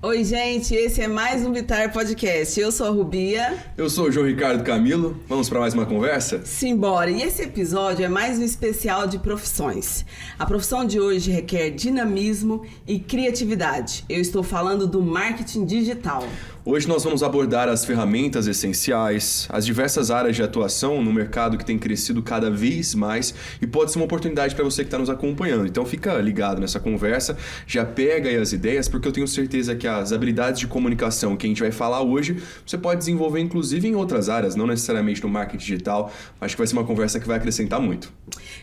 Oi, gente, esse é mais um Bitar Podcast. Eu sou a Rubia. Eu sou o João Ricardo Camilo. Vamos para mais uma conversa? Simbora! E esse episódio é mais um especial de profissões. A profissão de hoje requer dinamismo e criatividade. Eu estou falando do marketing digital. Hoje nós vamos abordar as ferramentas essenciais, as diversas áreas de atuação no mercado que tem crescido cada vez mais e pode ser uma oportunidade para você que está nos acompanhando. Então fica ligado nessa conversa, já pega aí as ideias, porque eu tenho certeza que as habilidades de comunicação que a gente vai falar hoje, você pode desenvolver inclusive em outras áreas, não necessariamente no marketing digital. Acho que vai ser uma conversa que vai acrescentar muito.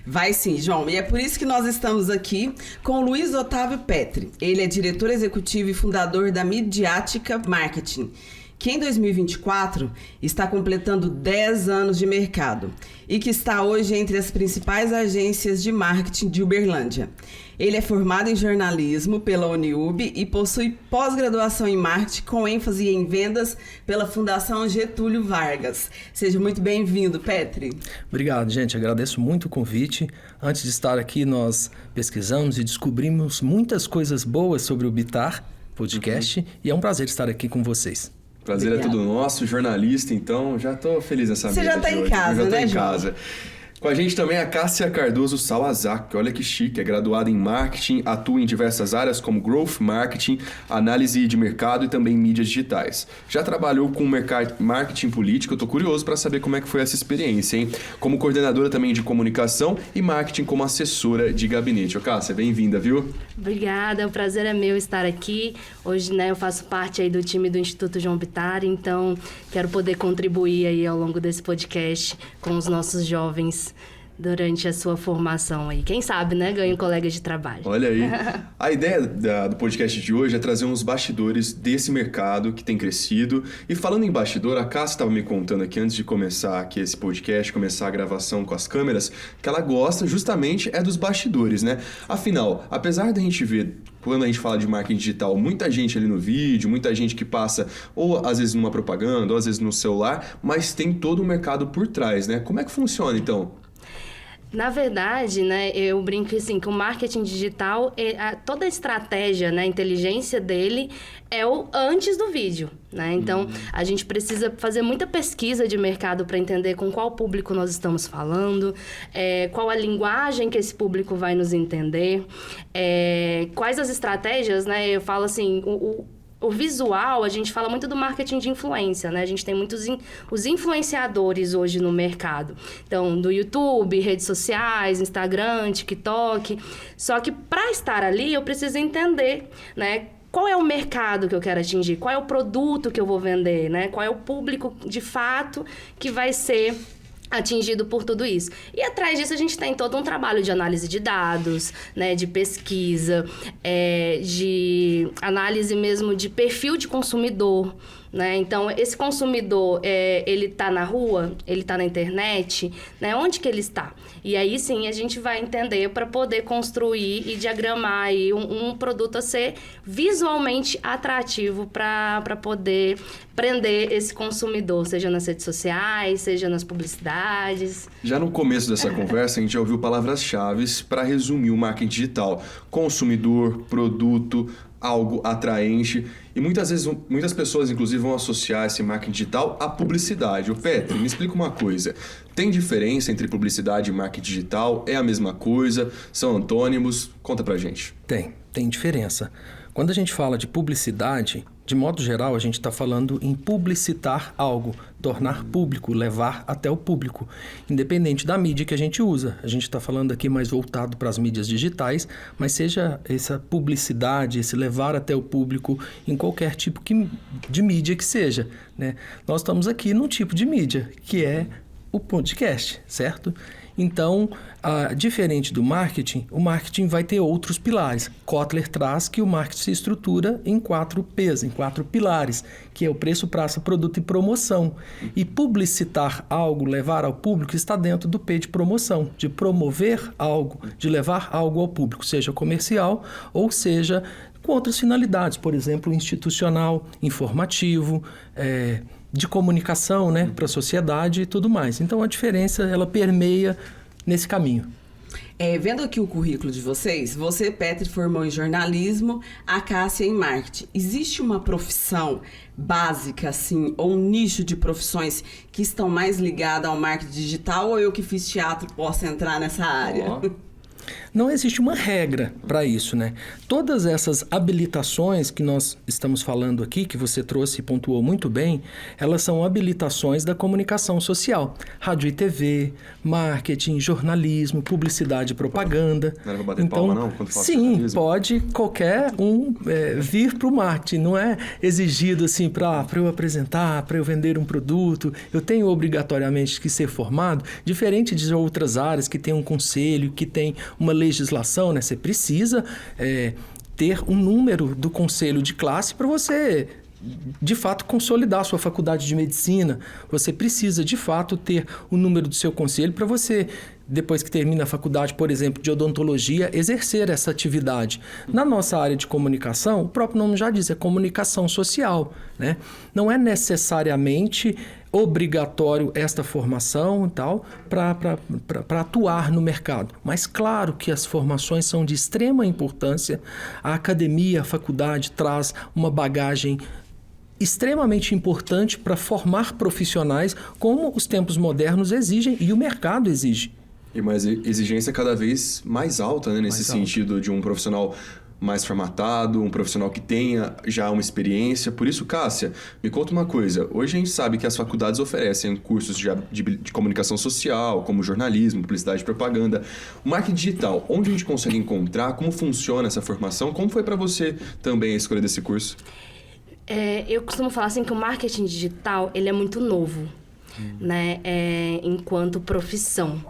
Vai sim, João. E é por isso que nós estamos aqui com o Luiz Otávio Petri. Ele é diretor executivo e fundador da Midiática Marketing, que em 2024 está completando 10 anos de mercado e que está hoje entre as principais agências de marketing de Uberlândia. Ele é formado em jornalismo pela Uniub e possui pós-graduação em marketing com ênfase em vendas pela Fundação Getúlio Vargas. Seja muito bem-vindo, Petri. Obrigado, gente. Agradeço muito o convite. Antes de estar aqui, nós pesquisamos e descobrimos muitas coisas boas sobre o Bitar Podcast e é um prazer estar aqui com vocês. Prazer é todo nosso, jornalista, então já estou feliz nessa mesa. Você já está em casa, né, João? Já estou em casa. Com a gente também a Cássia Cardoso Salazar, olha que chique, é graduada em marketing, atua em diversas áreas como growth marketing, análise de mercado e também mídias digitais. Já trabalhou com marketing político, eu tô curioso para saber como é que foi essa experiência, hein? Como coordenadora também de comunicação e marketing como assessora de gabinete. Ô Cássia, bem-vinda, viu? Obrigada, o prazer é meu estar aqui. Hoje, eu faço parte aí do time do Instituto João Bitar, então quero poder contribuir aí ao longo desse podcast com os nossos jovens durante a sua formação aí. Quem sabe, ganha um colega de trabalho. Olha aí. A ideia do podcast de hoje é trazer uns bastidores desse mercado que tem crescido. E falando em bastidor, a Cássia estava me contando aqui antes de começar aqui esse podcast, começar a gravação com as câmeras, que ela gosta justamente dos bastidores, né? Afinal, apesar da gente ver, quando a gente fala de marketing digital, muita gente ali no vídeo, muita gente que passa ou às vezes numa propaganda, ou às vezes no celular, mas tem todo o mercado por trás, né? Como é que funciona, então? Na verdade, eu brinco assim, que o marketing digital, toda a estratégia, a inteligência dele é o antes do vídeo, Então, a gente precisa fazer muita pesquisa de mercado para entender com qual público nós estamos falando, qual a linguagem que esse público vai nos entender, quais as estratégias, Eu falo assim, o visual, a gente fala muito do marketing de influência, A gente tem muitos os influenciadores hoje no mercado. Então, do YouTube, redes sociais, Instagram, TikTok. Só que para estar ali, eu preciso entender, qual é o mercado que eu quero atingir? Qual é o produto que eu vou vender, Qual é o público, de fato, que vai ser atingido por tudo isso. E atrás disso a gente tem todo um trabalho de análise de dados, de pesquisa, de análise mesmo de perfil de consumidor, Então, esse consumidor, ele está na rua, ele está na internet, Onde que ele está? E aí, sim, a gente vai entender para poder construir e diagramar aí um produto a ser visualmente atrativo para poder prender esse consumidor, seja nas redes sociais, seja nas publicidades. Já no começo dessa conversa, a gente já ouviu palavras-chave para resumir o marketing digital. Consumidor, produto, algo atraente. E muitas vezes, muitas pessoas, inclusive, vão associar esse marketing digital à publicidade. O Petri, me explica uma coisa. Tem diferença entre publicidade e marketing digital? É a mesma coisa? São antônimos? Conta pra gente. Tem diferença. Quando a gente fala de publicidade, de modo geral, a gente está falando em publicitar algo, tornar público, levar até o público, independente da mídia que a gente usa. A gente está falando aqui mais voltado para as mídias digitais, mas seja essa publicidade, esse levar até o público em qualquer tipo de mídia que seja, Nós estamos aqui num tipo de mídia, que é o podcast, certo? Então, diferente do marketing, o marketing vai ter outros pilares. Kotler traz que o marketing se estrutura em 4 P's, em 4 pilares, que é o preço, praça, produto e promoção. E publicitar algo, levar ao público, está dentro do P de promoção, de promover algo, de levar algo ao público, seja comercial ou seja com outras finalidades, por exemplo, institucional, informativo, de comunicação, para a sociedade e tudo mais. Então, a diferença, ela permeia nesse caminho. Vendo aqui o currículo de vocês, você, Petri, formou em jornalismo, a Cássia em marketing. Existe uma profissão básica, assim, ou um nicho de profissões que estão mais ligadas ao marketing digital, ou eu que fiz teatro posso entrar nessa área? Não existe uma regra para isso, né? Todas essas habilitações que nós estamos falando aqui, que você trouxe e pontuou muito bem, elas são habilitações da comunicação social. Rádio e TV, marketing, jornalismo, publicidade e propaganda. Não era pra bater palma, não? Quando fala Sim, jornalismo? pode qualquer um vir para o marketing. Não é exigido assim para eu apresentar, para eu vender um produto. Eu tenho obrigatoriamente que ser formado, diferente de outras áreas que tem um conselho, que tem uma legislação, né? Você precisa ter um número do conselho de classe para você, de fato, consolidar a sua faculdade de medicina. Você precisa, de fato, ter o número do seu conselho para você, depois que termina a faculdade, por exemplo, de odontologia, exercer essa atividade. Na nossa área de comunicação, o próprio nome já diz, é comunicação social, né? Não é necessariamente obrigatório esta formação e tal para atuar no mercado. Mas claro que as formações são de extrema importância. A academia, a faculdade traz uma bagagem extremamente importante para formar profissionais como os tempos modernos exigem e o mercado exige. E uma exigência cada vez mais alta, né? Nesse sentido de um profissional mais formatado, um profissional que tenha já uma experiência. Por isso, Cássia, me conta uma coisa. Hoje a gente sabe que as faculdades oferecem cursos de comunicação social, como jornalismo, publicidade e propaganda. O marketing digital, onde a gente consegue encontrar? Como funciona essa formação? Como foi para você também a escolha desse curso? Eu costumo falar assim que o marketing digital ele é muito novo, né? Enquanto profissão.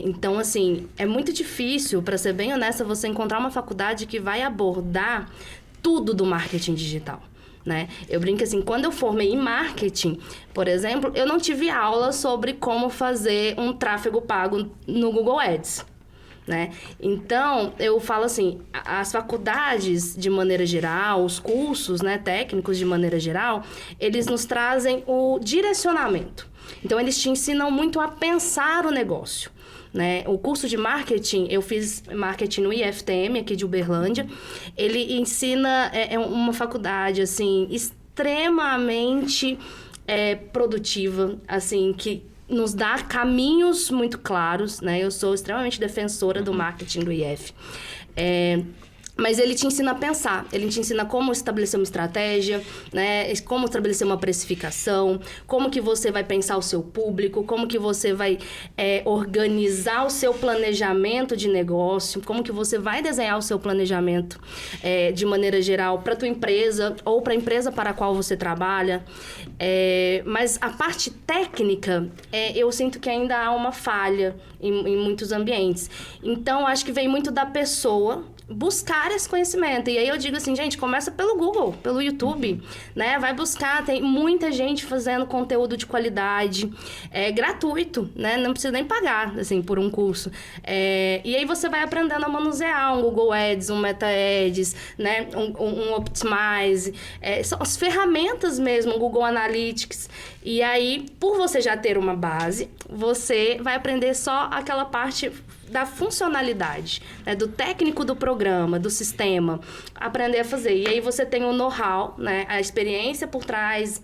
Então, assim, é muito difícil, para ser bem honesta, você encontrar uma faculdade que vai abordar tudo do marketing digital, né? Eu brinco assim, quando eu formei em marketing, por exemplo, eu não tive aula sobre como fazer um tráfego pago no Google Ads, né? Então, eu falo assim, as faculdades, de maneira geral, os cursos, né, técnicos, de maneira geral, eles nos trazem o direcionamento. Então, eles te ensinam muito a pensar o negócio, né? O curso de marketing, eu fiz marketing no IFTM, aqui de Uberlândia. Ele ensina, uma faculdade, assim, extremamente produtiva, assim, que nos dá caminhos muito claros, né? Eu sou extremamente defensora do marketing do IF. Mas ele te ensina a pensar, ele te ensina como estabelecer uma estratégia, né? Como estabelecer uma precificação, como que você vai pensar o seu público, como que você vai organizar o seu planejamento de negócio, como que você vai desenhar o seu planejamento de maneira geral para a tua empresa ou para a empresa para a qual você trabalha. Mas a parte técnica, eu sinto que ainda há uma falha em muitos ambientes. Então, acho que vem muito da pessoa buscar esse conhecimento. E aí eu digo assim, gente, começa pelo Google, pelo YouTube, né? Vai buscar, tem muita gente fazendo conteúdo de qualidade, gratuito, né? Não precisa nem pagar, assim, por um curso. E aí você vai aprendendo a manusear um Google Ads, um Meta Ads, né? Um Optimize. São as ferramentas mesmo, o Google Analytics. E aí, por você já ter uma base, você vai aprender só aquela parte da funcionalidade, né? Do técnico do programa, do sistema, aprender a fazer. E aí você tem o know-how, né? A experiência por trás,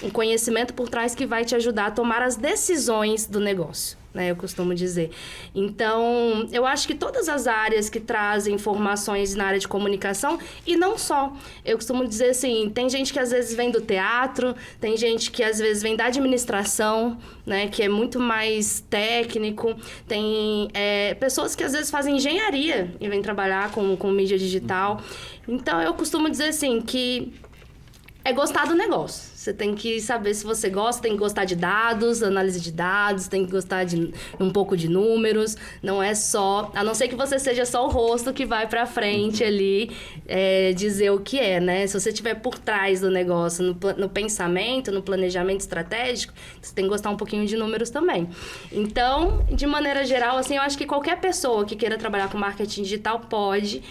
o conhecimento por trás que vai te ajudar a tomar as decisões do negócio, né? Eu costumo dizer. Então, eu acho que todas as áreas que trazem informações na área de comunicação, e não só. Eu costumo dizer assim, tem gente que às vezes vem do teatro, tem gente que às vezes vem da administração, né? Que é muito mais técnico. Tem pessoas que às vezes fazem engenharia e vêm trabalhar com mídia digital. Então, eu costumo dizer assim, que é gostar do negócio. Você tem que saber se você gosta, tem que gostar de dados, análise de dados, tem que gostar de um pouco de números. Não é só... A não ser que você seja só o rosto que vai pra frente ali dizer o que é, né? Se você estiver por trás do negócio, no pensamento, no planejamento estratégico, você tem que gostar um pouquinho de números também. Então, de maneira geral, assim, eu acho que qualquer pessoa que queira trabalhar com marketing digital pode...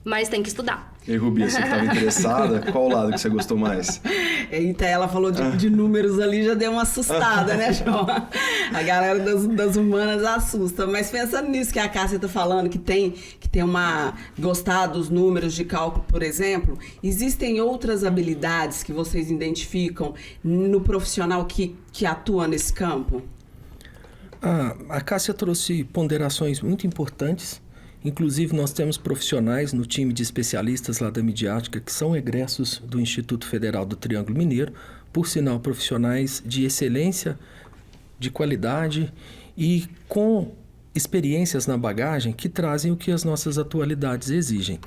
mas tem que estudar. E Rubi, você que estava interessada, qual lado que você gostou mais? Eita, ela falou de números ali, já deu uma assustada, né, João? A galera das humanas assusta. Mas pensando nisso que a Cássia tá falando, que tem gostar dos números de cálculo, por exemplo, existem outras habilidades que vocês identificam no profissional que atua nesse campo? A Cássia trouxe ponderações muito importantes. Inclusive, nós temos profissionais no time de especialistas lá da Midiática que são egressos do Instituto Federal do Triângulo Mineiro, por sinal, profissionais de excelência, de qualidade e com experiências na bagagem que trazem o que as nossas atualidades exigem.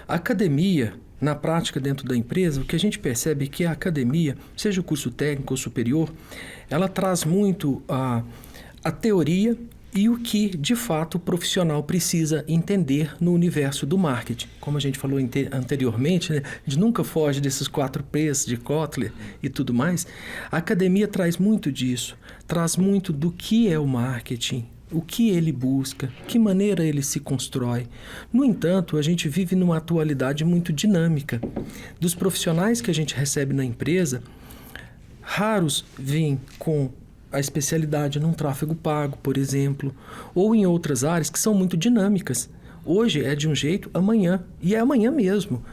A academia, na prática dentro da empresa, o que a gente percebe é que a academia, seja o curso técnico ou superior, ela traz muito a teoria e o que, de fato, o profissional precisa entender no universo do marketing. Como a gente falou anteriormente, né, a gente nunca foge desses 4 P's de Kotler e tudo mais. A academia traz muito disso, traz muito do que é o marketing, o que ele busca, que maneira ele se constrói. No entanto, a gente vive numa atualidade muito dinâmica. Dos profissionais que a gente recebe na empresa, raros vêm com a especialidade num tráfego pago, por exemplo, ou em outras áreas que são muito dinâmicas. Hoje é de um jeito, amanhã, e é amanhã mesmo.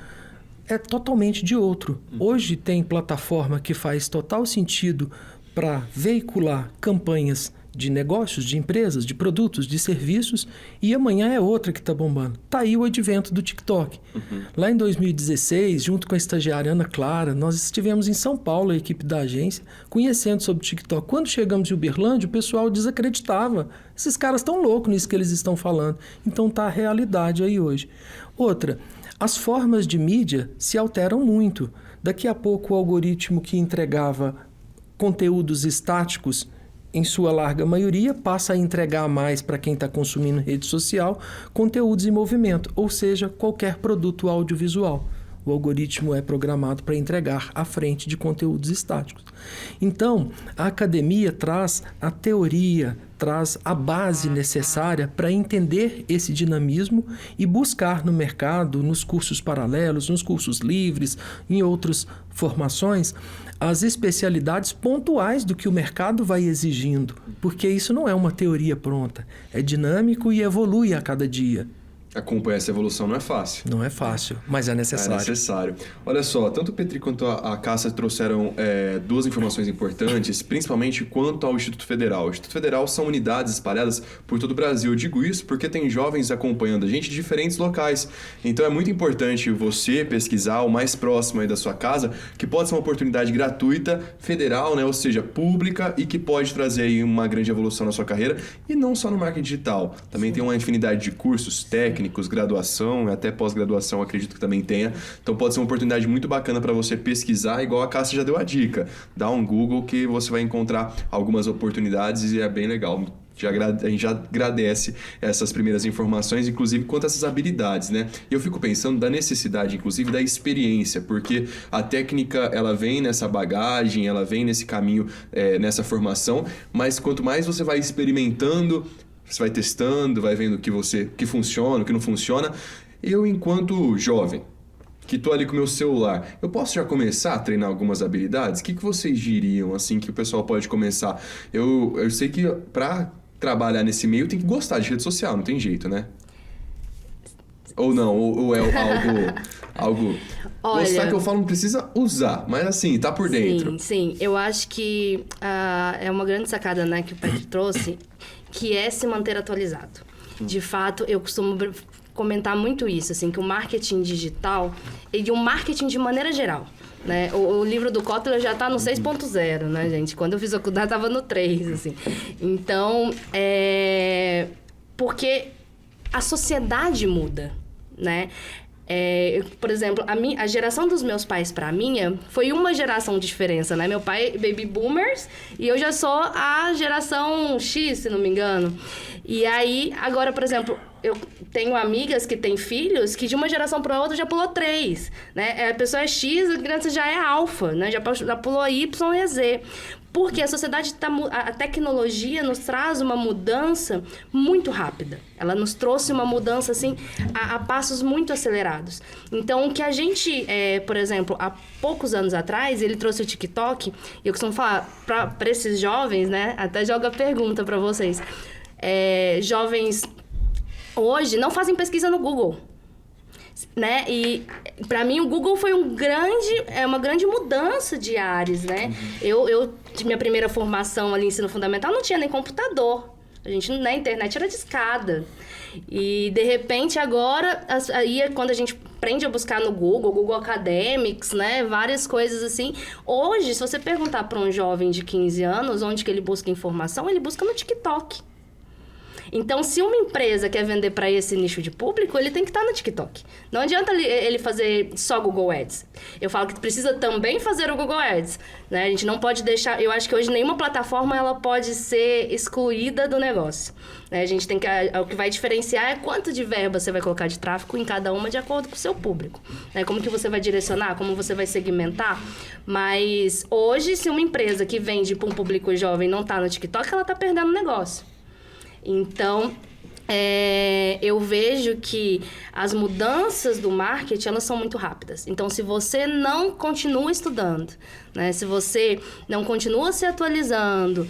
É totalmente de outro. Hoje tem plataforma que faz total sentido para veicular campanhas de negócios, de empresas, de produtos, de serviços, e amanhã é outra que está bombando. Está aí o advento do TikTok. Lá em 2016, junto com a estagiária Ana Clara, nós estivemos em São Paulo, a equipe da agência, conhecendo sobre o TikTok. Quando chegamos em Uberlândia, o pessoal desacreditava. Esses caras estão loucos nisso que eles estão falando. Então está a realidade aí hoje. Outra, as formas de mídia se alteram muito. Daqui a pouco o algoritmo que entregava conteúdos estáticos, em sua larga maioria, passa a entregar mais para quem está consumindo rede social conteúdos em movimento, ou seja, qualquer produto audiovisual. O algoritmo é programado para entregar à frente de conteúdos estáticos. Então, a academia traz a teoria, traz a base necessária para entender esse dinamismo e buscar no mercado, nos cursos paralelos, nos cursos livres, em outras formações, as especialidades pontuais do que o mercado vai exigindo, porque isso não é uma teoria pronta, é dinâmico e evolui a cada dia. Acompanhar essa evolução não é fácil. Não é fácil, mas é necessário. É necessário. Olha só, tanto o Petri quanto a Cássia trouxeram 2 informações importantes, principalmente quanto ao Instituto Federal. O Instituto Federal são unidades espalhadas por todo o Brasil. Eu digo isso porque tem jovens acompanhando a gente de diferentes locais. Então é muito importante você pesquisar o mais próximo aí da sua casa, que pode ser uma oportunidade gratuita, federal, né? Ou seja, pública, e que pode trazer aí uma grande evolução na sua carreira. E não só no marketing digital. Também tem uma infinidade de cursos técnicos, graduação, até pós-graduação acredito que também tenha. Então pode ser uma oportunidade muito bacana para você pesquisar, igual a Cássia já deu a dica. Dá um Google que você vai encontrar algumas oportunidades e é bem legal. A gente já agradece essas primeiras informações, inclusive quanto a essas habilidades, né? E eu fico pensando da necessidade, inclusive, da experiência, porque a técnica, ela vem nessa bagagem, ela vem nesse caminho, nessa formação, mas quanto mais você vai experimentando, você vai testando, vai vendo o que funciona, o que não funciona. Eu, enquanto jovem, que estou ali com o meu celular, eu posso já começar a treinar algumas habilidades? O que vocês diriam, assim, que o pessoal pode começar? Eu sei que para trabalhar nesse meio tem que gostar de rede social, não tem jeito, né? Ou não, ou é algo... Olha, gostar que eu falo não precisa usar, mas assim, tá por dentro. Sim. Eu acho que é uma grande sacada, né, que o Petri trouxe, que é se manter atualizado. De fato, eu costumo comentar muito isso, assim, que o marketing digital e o marketing de maneira geral, né? O livro do Kotler já está no 6.0, né, gente? Quando eu fiz a faculdade, estava no 3, assim. Então, porque a sociedade muda, né? Por exemplo, a geração dos meus pais para a minha foi uma geração de diferença, né? Meu pai é baby boomers e eu já sou a geração X, se não me engano. E aí, agora, por exemplo, eu tenho amigas que têm filhos que de uma geração para outra já pulou 3, né? A pessoa é X, a criança já é alfa, né? Já pulou Y e Z. Porque a sociedade a tecnologia nos traz uma mudança muito rápida. Ela nos trouxe uma mudança, assim, a passos muito acelerados. Então, o que a gente, por exemplo, há poucos anos atrás, ele trouxe o TikTok, e eu costumo falar para esses jovens, né? Até jogo a pergunta para vocês. Jovens hoje não fazem pesquisa no Google. Né? E para mim o Google foi uma grande mudança de áreas, né? Eu minha primeira formação ali, ensino fundamental, não tinha nem computador. A gente na internet era discada. E de repente agora, aí quando a gente aprende a buscar no Google Academics, né? Várias coisas assim. Hoje, se você perguntar para um jovem de 15 anos onde que ele busca informação, ele busca no TikTok. Então, se uma empresa quer vender para esse nicho de público, ele tem que estar no TikTok. Não adianta ele fazer só Google Ads. Eu falo que precisa também fazer o Google Ads, né? A gente não pode deixar... Eu acho que hoje nenhuma plataforma ela pode ser excluída do negócio, né? A gente tem que... O que vai diferenciar é quanto de verba você vai colocar de tráfego em cada uma de acordo com o seu público, né? Como que você vai direcionar, como você vai segmentar. Mas hoje, se uma empresa que vende para um público jovem não está no TikTok, ela está perdendo o negócio. Então, eu vejo que as mudanças do marketing, elas são muito rápidas. Então, se você não continua estudando, né? Se você não continua se atualizando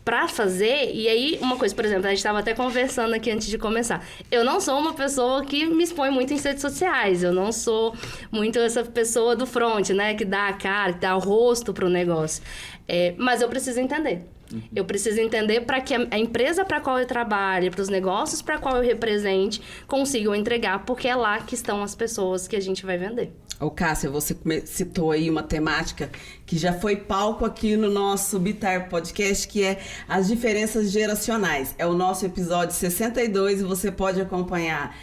para fazer... E aí, uma coisa, por exemplo, a gente estava até conversando aqui antes de começar. Eu não sou uma pessoa que me expõe muito em redes sociais. Eu não sou muito essa pessoa do front, né? Que dá a cara, que dá o rosto para o negócio. Mas eu preciso entender. Eu preciso entender para que a empresa para qual eu trabalho, para os negócios para qual eu represente, consigam entregar, porque é lá que estão as pessoas que a gente vai vender. Ô, Cássia, você citou aí uma temática que já foi palco aqui no nosso Bitar Podcast, que é as diferenças geracionais. É o nosso episódio 62 e você pode acompanhar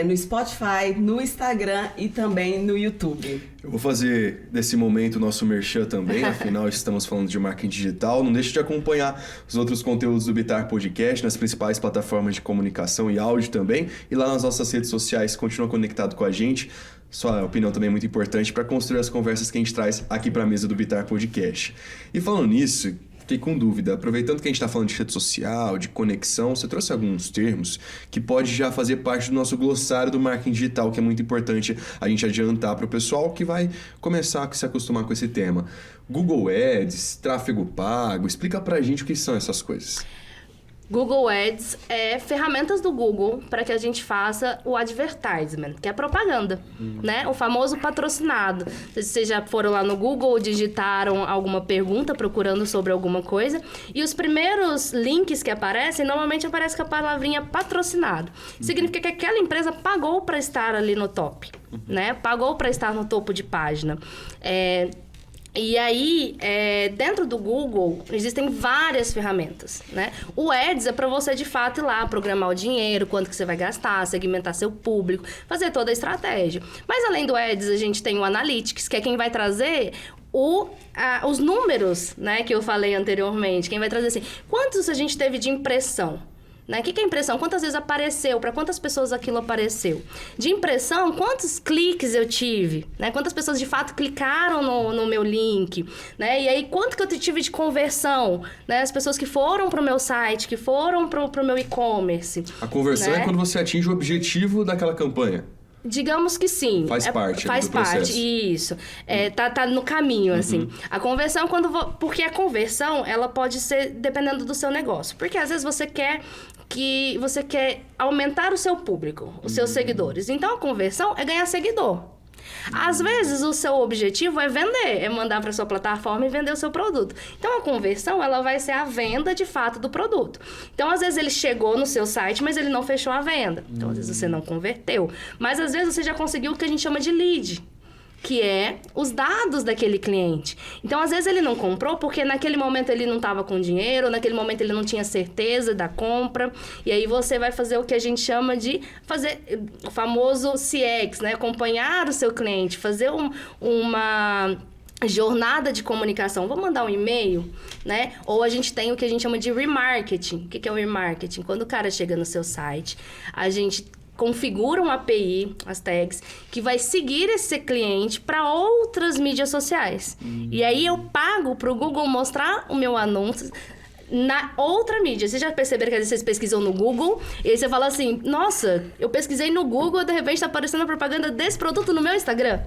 no Spotify, no Instagram e também no YouTube. Eu vou fazer desse momento o nosso merchan também, afinal estamos falando de marketing digital. Não deixe de acompanhar os outros conteúdos do Bitar Podcast nas principais plataformas de comunicação e áudio também. E lá nas nossas redes sociais, continua conectado com a gente. Sua opinião também é muito importante para construir as conversas que a gente traz aqui para a mesa do Bitar Podcast. E falando nisso, fiquei com dúvida. Aproveitando que a gente está falando de rede social, de conexão, você trouxe alguns termos que pode já fazer parte do nosso glossário do marketing digital, que é muito importante a gente adiantar para o pessoal que vai começar a se acostumar com esse tema. Google Ads, tráfego pago, explica para a gente o que são essas coisas. Google Ads é ferramentas do Google para que a gente faça o advertisement, que é propaganda, né? O famoso patrocinado. Vocês já foram lá no Google, digitaram alguma pergunta procurando sobre alguma coisa e os primeiros links que aparecem, normalmente aparece com a palavrinha patrocinado. Significa que aquela empresa pagou para estar ali no top, né? Pagou para estar no topo de página. E aí, dentro do Google, existem várias ferramentas, né? O Ads é para você, de fato, ir lá, programar o dinheiro, quanto que você vai gastar, segmentar seu público, fazer toda a estratégia. Mas, além do Ads, a gente tem o Analytics, que é quem vai trazer os números, né? Que eu falei anteriormente. Quem vai trazer, assim, quantos a gente teve de impressão? Né? O que é impressão? Quantas vezes apareceu? Para quantas pessoas aquilo apareceu? De impressão, quantos cliques eu tive? Né? Quantas pessoas de fato clicaram no meu link? Né? E aí, quanto que eu tive de conversão? Né? As pessoas que foram para o meu site, que foram para o meu e-commerce. A conversão, né? É quando você atinge o objetivo daquela campanha. Digamos que sim. Faz parte do processo. Isso. Tá no caminho, assim. A conversão, porque a conversão, ela pode ser dependendo do seu negócio. Porque às vezes você quer aumentar o seu público, os seus seguidores. Então, a conversão é ganhar seguidor. Às vezes, o seu objetivo é vender, é mandar para sua plataforma e vender o seu produto. Então, a conversão, ela vai ser a venda, de fato, do produto. Então, às vezes, ele chegou no seu site, mas ele não fechou a venda. Então, às vezes, você não converteu. Mas, às vezes, você já conseguiu o que a gente chama de lead, que é os dados daquele cliente. Então, às vezes, ele não comprou porque naquele momento ele não estava com dinheiro, naquele momento ele não tinha certeza da compra. E aí, você vai fazer o que a gente chama de fazer o famoso CX, né? Acompanhar o seu cliente, fazer jornada de comunicação. Vou mandar um e-mail, né? Ou a gente tem o que a gente chama de remarketing. O que é o remarketing? Quando o cara chega no seu site, a gente configura uma API, as tags, que vai seguir esse cliente para outras mídias sociais. E aí eu pago para o Google mostrar o meu anúncio na outra mídia. Vocês já perceberam que às vezes vocês pesquisam no Google e aí você fala assim, nossa, eu pesquisei no Google e de repente tá aparecendo a propaganda desse produto no meu Instagram.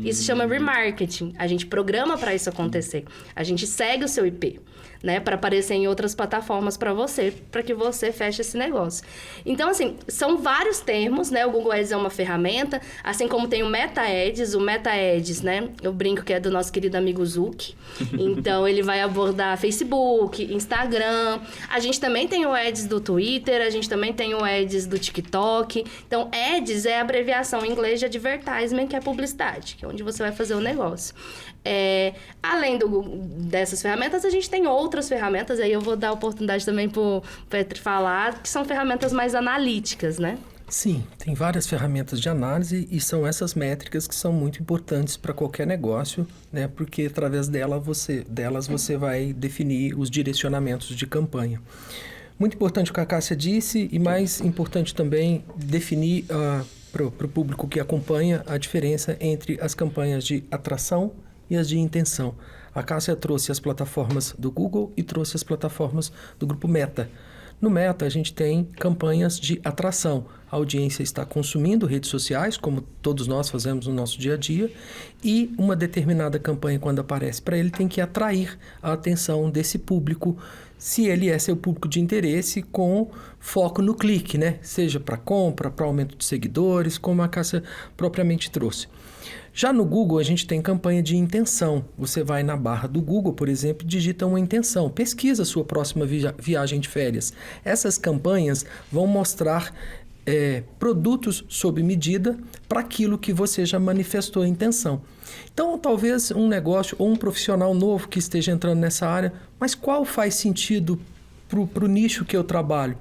Isso chama remarketing. A gente programa para isso acontecer. A gente segue o seu IP, né, para aparecer em outras plataformas para você, para que você feche esse negócio. Então, assim, são vários termos, né? O Google Ads é uma ferramenta, assim como tem o Meta Ads. O Meta Ads, né? Eu brinco que é do nosso querido amigo Zuck. Então, ele vai abordar Facebook, Instagram. A gente também tem o Ads do Twitter, a gente também tem o Ads do TikTok. Então, Ads é a abreviação em inglês de advertisement, que é publicidade, que é onde você vai fazer o negócio. Além dessas ferramentas, a gente tem outras ferramentas, aí eu vou dar a oportunidade também para o Petri falar, que são ferramentas mais analíticas, né? Sim, tem várias ferramentas de análise e são essas métricas que são muito importantes para qualquer negócio, né? Porque através delas você vai definir os direcionamentos de campanha. Muito importante o que a Cássia disse e mais importante também definir para o público que acompanha a diferença entre as campanhas de atração e as de intenção. A Cássia trouxe as plataformas do Google e trouxe as plataformas do grupo Meta. No Meta, a gente tem campanhas de atração. A audiência está consumindo redes sociais, como todos nós fazemos no nosso dia a dia, e uma determinada campanha, quando aparece para ele, tem que atrair a atenção desse público, se ele é seu público de interesse, com foco no clique, né? Seja para compra, para aumento de seguidores, como a Cássia propriamente trouxe. Já no Google, a gente tem campanha de intenção. Você vai na barra do Google, por exemplo, e digita uma intenção. Pesquisa a sua próxima viagem de férias. Essas campanhas vão mostrar produtos sob medida para aquilo que você já manifestou a intenção. Então, talvez um negócio ou um profissional novo que esteja entrando nessa área, mas qual faz sentido para o nicho que eu trabalho?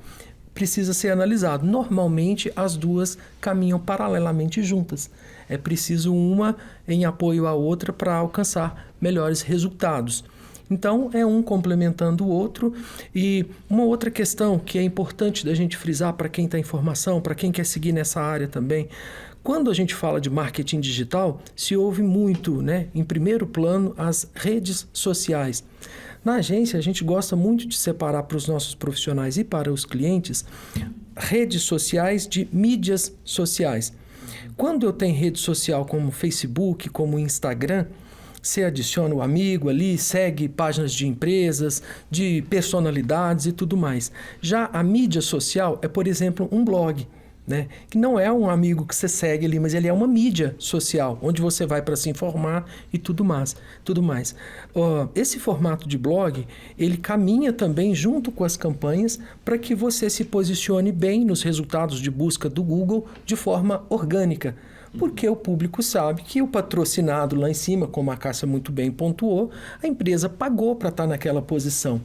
Precisa ser analisado. Normalmente, as duas caminham paralelamente juntas. É preciso uma em apoio à outra para alcançar melhores resultados. Então, é um complementando o outro. E uma outra questão que é importante da gente frisar para quem está em formação, para quem quer seguir nessa área também, quando a gente fala de marketing digital, se ouve muito, né, em primeiro plano, as redes sociais. Na agência, a gente gosta muito de separar para os nossos profissionais e para os clientes redes sociais de mídias sociais. Quando eu tenho rede social como Facebook, como Instagram, você adiciona o amigo ali, segue páginas de empresas, de personalidades e tudo mais. Já a mídia social é, por exemplo, um blog, né? Que não é um amigo que você segue ali, mas ele é uma mídia social, onde você vai para se informar e tudo mais. Esse formato de blog, ele caminha também junto com as campanhas para que você se posicione bem nos resultados de busca do Google de forma orgânica. Porque o público sabe que o patrocinado lá em cima, como a Cássia muito bem pontuou, a empresa pagou para estar naquela posição.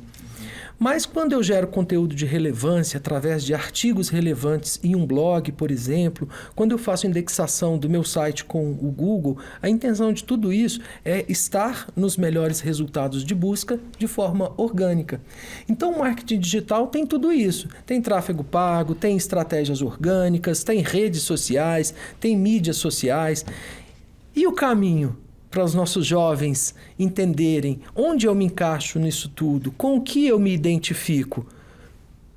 Mas quando eu gero conteúdo de relevância através de artigos relevantes em um blog, por exemplo, quando eu faço indexação do meu site com o Google, a intenção de tudo isso é estar nos melhores resultados de busca de forma orgânica. Então, o marketing digital tem tudo isso. Tem tráfego pago, tem estratégias orgânicas, tem redes sociais, tem mídias sociais. E o caminho para os nossos jovens entenderem onde eu me encaixo nisso tudo, com o que eu me identifico?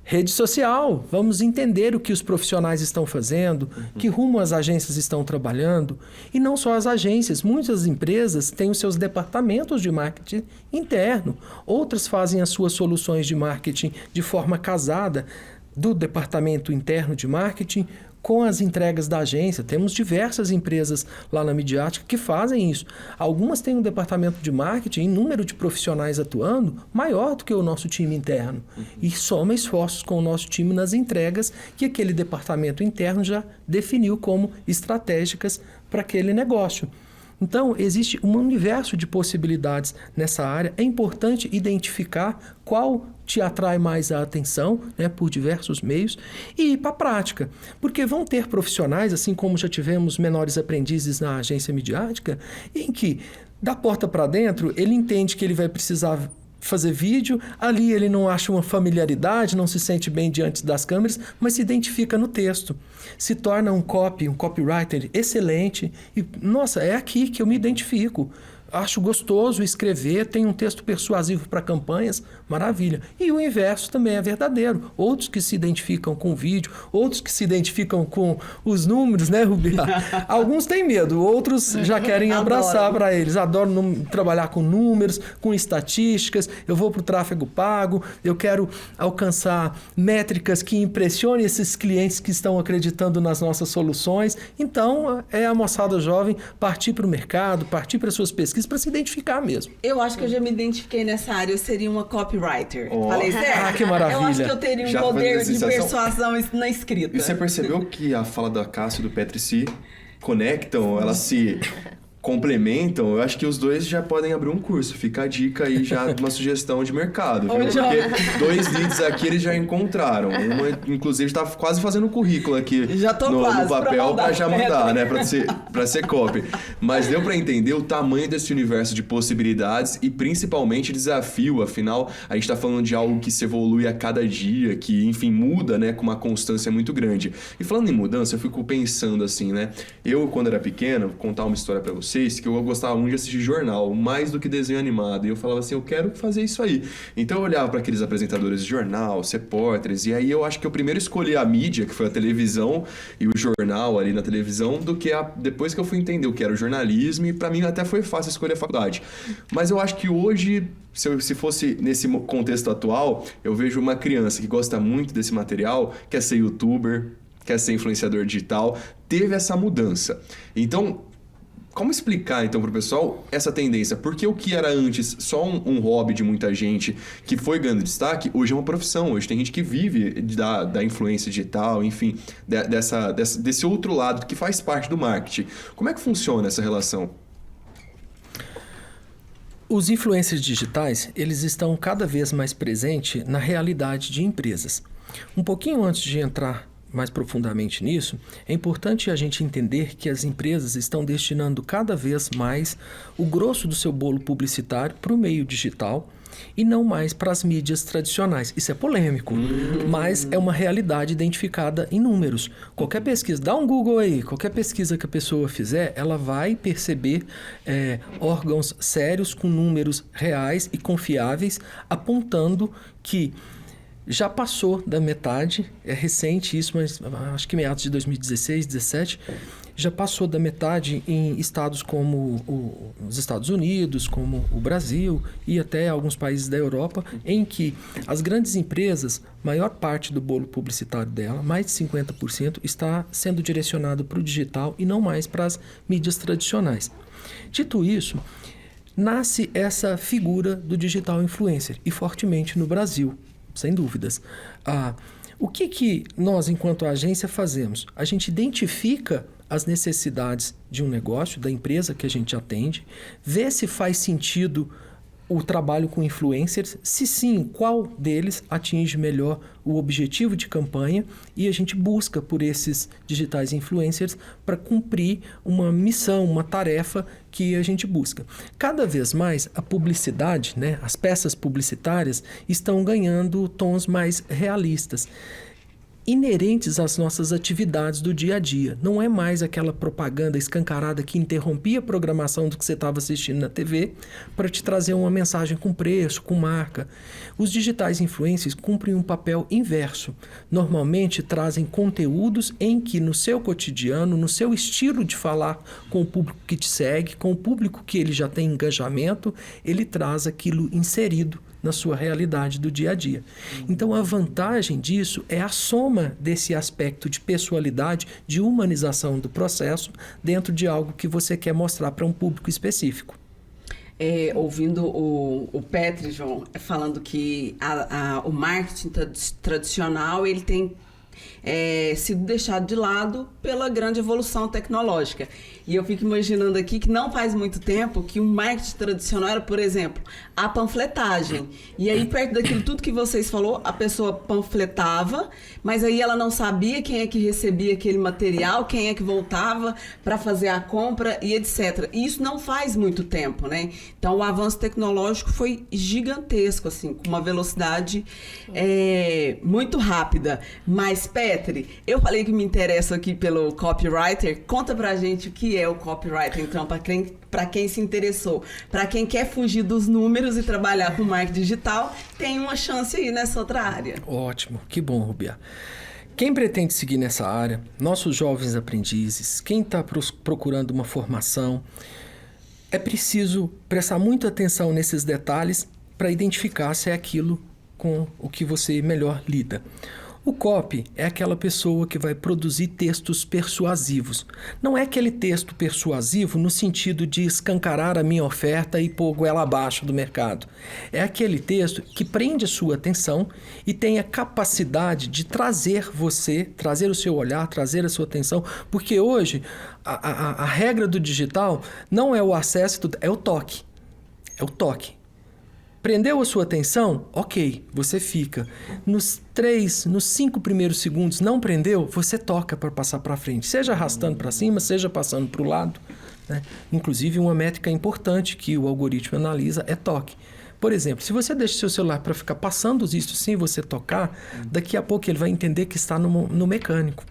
Rede social, vamos entender o que os profissionais estão fazendo, que rumo as agências estão trabalhando. E não só as agências, muitas empresas têm os seus departamentos de marketing interno. Outras fazem as suas soluções de marketing de forma casada do departamento interno de marketing com as entregas da agência. Temos diversas empresas lá na Midiática que fazem isso. Algumas têm um departamento de marketing, em número de profissionais atuando, maior do que o nosso time interno. E soma esforços com o nosso time nas entregas que aquele departamento interno já definiu como estratégicas para aquele negócio. Então, existe um universo de possibilidades nessa área. É importante identificar qual te atrai mais a atenção, né, por diversos meios, e ir para a prática. Porque vão ter profissionais, assim como já tivemos menores aprendizes na agência midiática, em que Da porta para dentro, ele entende que ele vai precisar fazer vídeo, ali ele não acha uma familiaridade, não se sente bem diante das câmeras, mas se identifica no texto. Se torna um copywriter excelente e, nossa, é aqui que eu me identifico. Acho gostoso escrever, tem um texto persuasivo para campanhas, maravilha. E o inverso também é verdadeiro. Outros que se identificam com o vídeo, outros que se identificam com os números, né, Rubia? Alguns têm medo, outros já querem abraçar para eles. Adoram trabalhar com números, com estatísticas. Eu vou para o tráfego pago, eu quero alcançar métricas que impressionem esses clientes que estão acreditando nas nossas soluções. Então, é a moçada jovem partir para o mercado, partir para suas pesquisas, para se identificar mesmo. Eu acho que eu já me identifiquei nessa área, eu seria uma copywriter. Oh. Falei certo? Ah, que maravilha. Eu acho que eu teria um Já poder de sensação. persuasão na escrita. E você percebeu que a fala da Cássia e do Petri se conectam, elas se complementam? Eu acho que os dois já podem abrir um curso. Fica a dica aí já de uma sugestão de mercado, viu? Porque 2 leads aqui eles já encontraram. Uma, inclusive, está quase fazendo um currículo aqui já tô no quase papel para já mandar, Petri. né? Para ser copy. Mas deu para entender o tamanho desse universo de possibilidades e principalmente desafio. Afinal, a gente está falando de algo que se evolui a cada dia, que, enfim, muda, né? Com uma constância muito grande. E falando em mudança, eu fico pensando assim, né? Eu, quando era pequeno, vou contar uma história para vocês, que eu gostava muito de assistir jornal, mais do que desenho animado. E eu falava assim, eu quero fazer isso aí. Então eu olhava para aqueles apresentadores de jornal, repórteres, e aí eu acho que eu primeiro escolhi a mídia, que foi a televisão e o jornal ali na televisão, do que depois que eu fui entender o que era o jornalismo, e para mim até foi fácil escolher a faculdade. Mas eu acho que hoje, se fosse nesse contexto atual, eu vejo uma criança que gosta muito desse material, quer ser youtuber, quer ser influenciador digital, teve essa mudança. Então, como explicar, então, para o pessoal essa tendência? Porque o que era antes só um hobby de muita gente que foi ganhando destaque, hoje é uma profissão. Hoje tem gente que vive da influência digital, enfim, desse outro lado que faz parte do marketing. Como é que funciona essa relação? Os influencers digitais, eles estão cada vez mais presentes na realidade de empresas. Um pouquinho antes de entrar mais profundamente nisso, é importante a gente entender que as empresas estão destinando cada vez mais o grosso do seu bolo publicitário para o meio digital e não mais para as mídias tradicionais. Isso é polêmico, mas é uma realidade identificada em números. Qualquer pesquisa, dá um Google aí, qualquer pesquisa que a pessoa fizer, ela vai perceber órgãos sérios com números reais e confiáveis apontando que já passou da metade, é recente isso, mas acho que meados de 2016, 2017, já passou da metade em estados como os Estados Unidos, como o Brasil e até alguns países da Europa, em que as grandes empresas, maior parte do bolo publicitário dela, mais de 50%, está sendo direcionado para o digital e não mais para as mídias tradicionais. Dito isso, nasce essa figura do digital influencer e fortemente no Brasil. Sem dúvidas. O que nós, enquanto agência, fazemos? A gente identifica as necessidades de um negócio, da empresa que a gente atende, vê se faz sentido o trabalho com influencers, se sim, qual deles atinge melhor o objetivo de campanha, e a gente busca por esses digitais influencers para cumprir uma missão, uma tarefa que a gente busca. Cada vez mais a publicidade, né, as peças publicitárias estão ganhando tons mais realistas, inerentes às nossas atividades do dia a dia. Não é mais aquela propaganda escancarada que interrompia a programação do que você estava assistindo na TV para te trazer uma mensagem com preço, com marca. Os digitais influencers cumprem um papel inverso. Normalmente trazem conteúdos em que no seu cotidiano, no seu estilo de falar com o público que te segue, com o público que ele já tem engajamento, ele traz aquilo inserido na sua realidade do dia a dia. Então, a vantagem disso é a soma desse aspecto de pessoalidade, de humanização do processo, dentro de algo que você quer mostrar para um público específico. Ouvindo o Petri, João, falando que o marketing tradicional, ele sido deixado de lado pela grande evolução tecnológica. E eu fico imaginando aqui que não faz muito tempo que um marketing tradicional era, por exemplo, a panfletagem. E aí, perto daquilo tudo que vocês falou, a pessoa panfletava, mas aí ela não sabia quem é que recebia aquele material, quem é que voltava para fazer a compra e etc. E isso não faz muito tempo, né? Então, o avanço tecnológico foi gigantesco, assim, com uma velocidade muito rápida. Mas, Petri, eu falei que me interesso aqui pelo copywriter. Conta pra gente o que é o copywriter, então, para quem se interessou. Para quem quer fugir dos números e trabalhar com marketing digital, tem uma chance aí nessa outra área. Ótimo, que bom, Rubia. Quem pretende seguir nessa área, nossos jovens aprendizes, quem está procurando uma formação, é preciso prestar muita atenção nesses detalhes para identificar se é aquilo com o que você melhor lida. O copy é aquela pessoa que vai produzir textos persuasivos. Não é aquele texto persuasivo no sentido de escancarar a minha oferta e pôr goela abaixo do mercado. É aquele texto que prende a sua atenção e tem a capacidade de trazer o seu olhar, trazer a sua atenção, porque hoje a regra do digital não é o acesso, é o toque. É o toque. Prendeu a sua atenção? Ok, você fica. Nos 5 primeiros segundos não prendeu? Você toca para passar para frente. Seja arrastando para cima, seja passando para o lado. Né? Inclusive, uma métrica importante que o algoritmo analisa é toque. Por exemplo, se você deixa seu celular para ficar passando os istos sem você tocar, daqui a pouco ele vai entender que está no mecânico.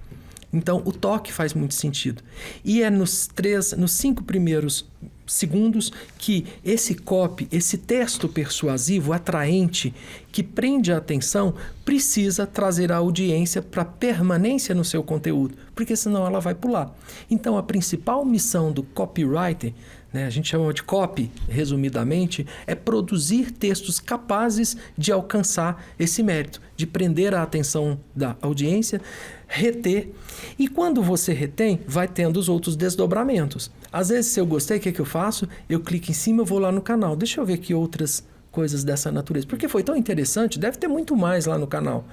Então, o toque faz muito sentido. E é nos 5 primeiros segundos que esse copy, esse texto persuasivo, atraente, que prende a atenção, precisa trazer a audiência para permanência no seu conteúdo, porque senão ela vai pular. Então, a principal missão do copywriter, né, a gente chama de copy, resumidamente, é produzir textos capazes de alcançar esse mérito, de prender a atenção da audiência, reter. E quando você retém, vai tendo os outros desdobramentos. Às vezes, se eu gostei, o que eu faço? Eu clico em cima, eu vou lá no canal. Deixa eu ver aqui outras coisas dessa natureza. Porque foi tão interessante, deve ter muito mais lá no canal.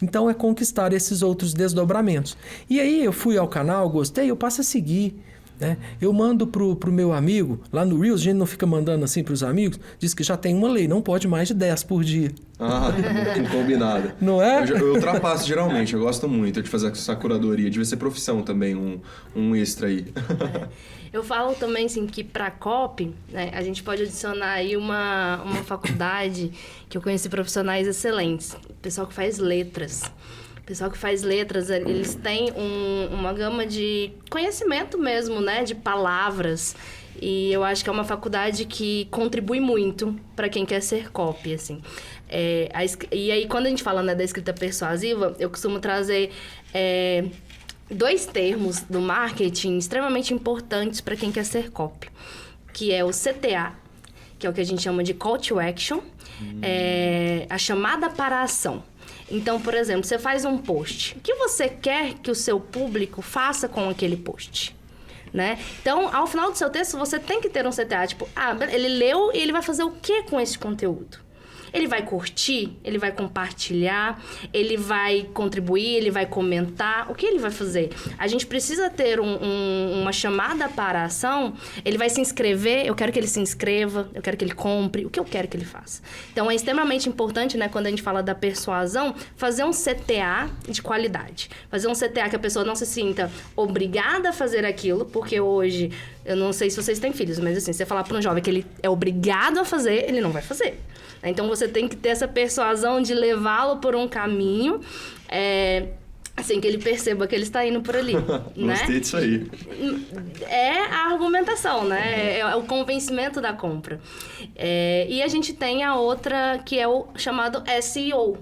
Então, é conquistar esses outros desdobramentos. E aí, eu fui ao canal, gostei, eu passo a seguir. Né? Eu mando pro meu amigo, lá no Reels, a gente não fica mandando assim pros amigos, diz que já tem uma lei, não pode mais de 10 por dia. Combinado. Não é? Eu ultrapasso geralmente, eu gosto muito de fazer essa curadoria, devia ser profissão também, um extra aí. Eu falo também, assim, que para copy, né, a gente pode adicionar aí uma faculdade que eu conheci profissionais excelentes, o pessoal que faz letras. O pessoal que faz letras, eles têm uma gama de conhecimento mesmo, né? De palavras. E eu acho que é uma faculdade que contribui muito para quem quer ser copy, assim. E aí, quando a gente fala, né, da escrita persuasiva, eu costumo trazer 2 termos do marketing extremamente importantes para quem quer ser copy, que é o CTA, que é o que a gente chama de Call to Action, a chamada para a ação. Então, por exemplo, você faz um post. O que você quer que o seu público faça com aquele post? Né? Então, ao final do seu texto, você tem que ter um CTA. Tipo, ele leu e ele vai fazer o que com esse conteúdo? Ele vai curtir? Ele vai compartilhar? Ele vai contribuir? Ele vai comentar? O que ele vai fazer? A gente precisa ter uma chamada para a ação. Ele vai se inscrever? Eu quero que ele se inscreva. Eu quero que ele compre. O que eu quero que ele faça? Então, é extremamente importante, né, quando a gente fala da persuasão, fazer um CTA de qualidade. Fazer um CTA que a pessoa não se sinta obrigada a fazer aquilo, porque hoje, eu não sei se vocês têm filhos, mas assim, você falar para um jovem que ele é obrigado a fazer, ele não vai fazer. Então, você tem que ter essa persuasão de levá-lo por um caminho, assim, que ele perceba que ele está indo por ali, né? Gostei disso aí. É a argumentação, né? É o convencimento da compra. E a gente tem a outra, que é o chamado SEO,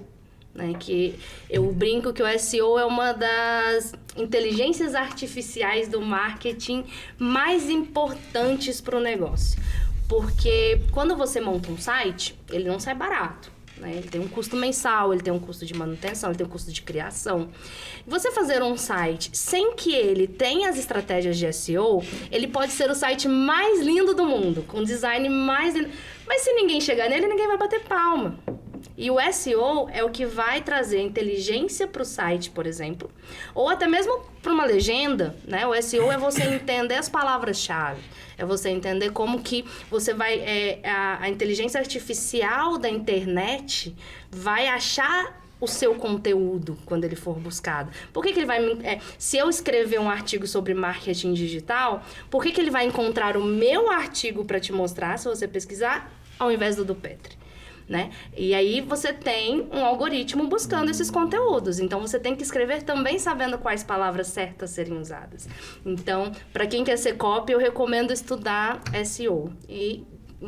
né? Que eu brinco que o SEO é uma das inteligências artificiais do marketing mais importantes para o negócio. Porque quando você monta um site, ele não sai barato, né? Ele tem um custo mensal, ele tem um custo de manutenção, ele tem um custo de criação. Você fazer um site sem que ele tenha as estratégias de SEO, ele pode ser o site mais lindo do mundo, com design mais lindo. Mas se ninguém chegar nele, ninguém vai bater palma. E o SEO é o que vai trazer inteligência para o site, por exemplo, ou até mesmo para uma legenda, né? O SEO é você entender as palavras-chave, é você entender como que você vai... a inteligência artificial da internet vai achar o seu conteúdo quando ele for buscado. Por que ele vai... se eu escrever um artigo sobre marketing digital, por que ele vai encontrar o meu artigo para te mostrar, se você pesquisar, ao invés do Petri? Né? E aí você tem um algoritmo buscando esses conteúdos. Então, você tem que escrever também sabendo quais palavras certas serem usadas. Então, para quem quer ser copy, eu recomendo estudar SEO e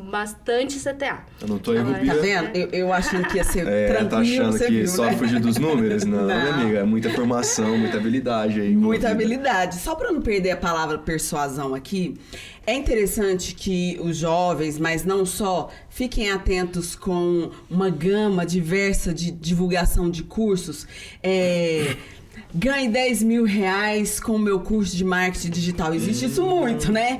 bastante CTA. Anotou aí, Rubi? Tá vendo? Eu achando que ia ser tranquilo, tá achando você que viu, só né? fugir dos números? Não, minha amiga, é muita formação, muita habilidade aí. Muita habilidade. Só para não perder a palavra persuasão aqui, é interessante que os jovens, mas não só, fiquem atentos com uma gama diversa de divulgação de cursos. Ganhe 10 mil reais com o meu curso de marketing digital. Existe isso muito, né?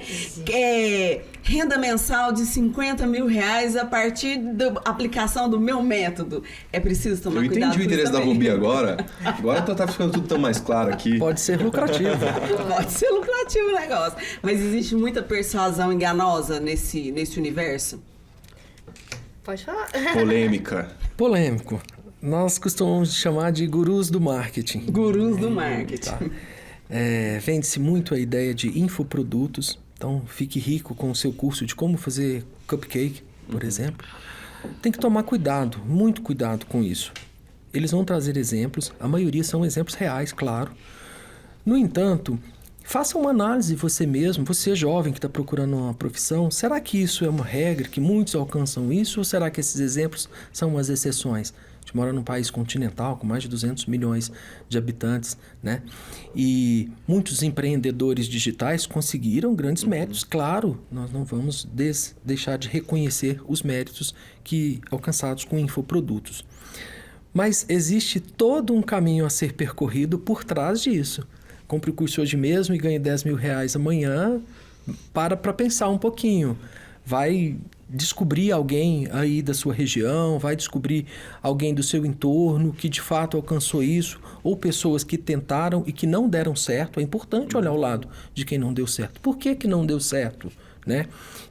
Renda mensal de 50 mil reais a partir da aplicação do meu método. É preciso tomar cuidado. Eu entendi o interesse da também. Rubi agora. Agora tá ficando tudo tão mais claro aqui. Pode ser lucrativo. Pode ser lucrativo o negócio. Mas existe muita persuasão enganosa nesse universo? Pode falar. Polêmico. Nós costumamos chamar de gurus do marketing. Gurus do marketing. Tá. Vende-se muito a ideia de infoprodutos. Então, fique rico com o seu curso de como fazer cupcake, por exemplo. Tem que tomar cuidado, muito cuidado com isso. Eles vão trazer exemplos, a maioria são exemplos reais, claro. No entanto, faça uma análise você mesmo, você jovem que está procurando uma profissão. Será que isso é uma regra, que muitos alcançam isso? Ou será que esses exemplos são as exceções? A gente mora num país continental com mais de 200 milhões de habitantes, né? E muitos empreendedores digitais conseguiram grandes méritos. Claro, nós não vamos deixar de reconhecer os méritos alcançados com infoprodutos. Mas existe todo um caminho a ser percorrido por trás disso. Compre o curso hoje mesmo e ganhe 10 mil reais amanhã. Para pensar um pouquinho. Vai descobrir alguém aí da sua região, vai descobrir alguém do seu entorno que de fato alcançou isso, ou pessoas que tentaram e que não deram certo. É importante olhar ao lado de quem não deu certo. Por que não deu certo? Né?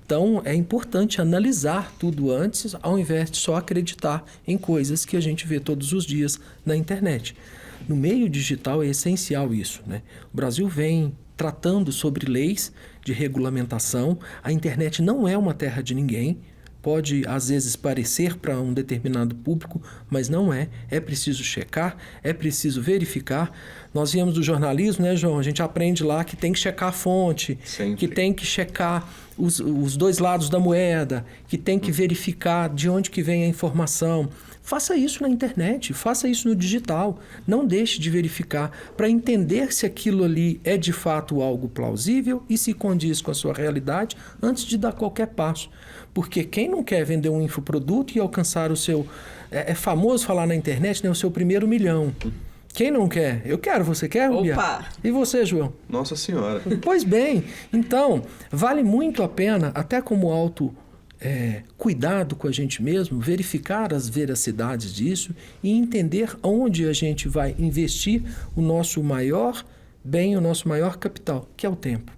Então, é importante analisar tudo antes, ao invés de só acreditar em coisas que a gente vê todos os dias na internet. No meio digital é essencial isso, né? O Brasil vem tratando sobre leis de regulamentação. A internet não é uma terra de ninguém. Pode, às vezes, parecer para um determinado público, mas não é. É preciso checar, é preciso verificar. Nós viemos do jornalismo, né, João? A gente aprende lá que tem que checar a fonte, Sempre. que tem que checar os dois lados da moeda, que tem que verificar de onde que vem a informação. Faça isso na internet, faça isso no digital. Não deixe de verificar para entender se aquilo ali é de fato algo plausível e se condiz com a sua realidade antes de dar qualquer passo. Porque quem não quer vender um infoproduto e alcançar o seu... É famoso falar na internet, né? O seu primeiro milhão. Quem não quer? Eu quero, você quer, Rubia? Opa! E você, João? Nossa Senhora. Pois bem, então, vale muito a pena, até como cuidado com a gente mesmo, verificar as veracidades disso e entender onde a gente vai investir o nosso maior bem, o nosso maior capital, que é o tempo.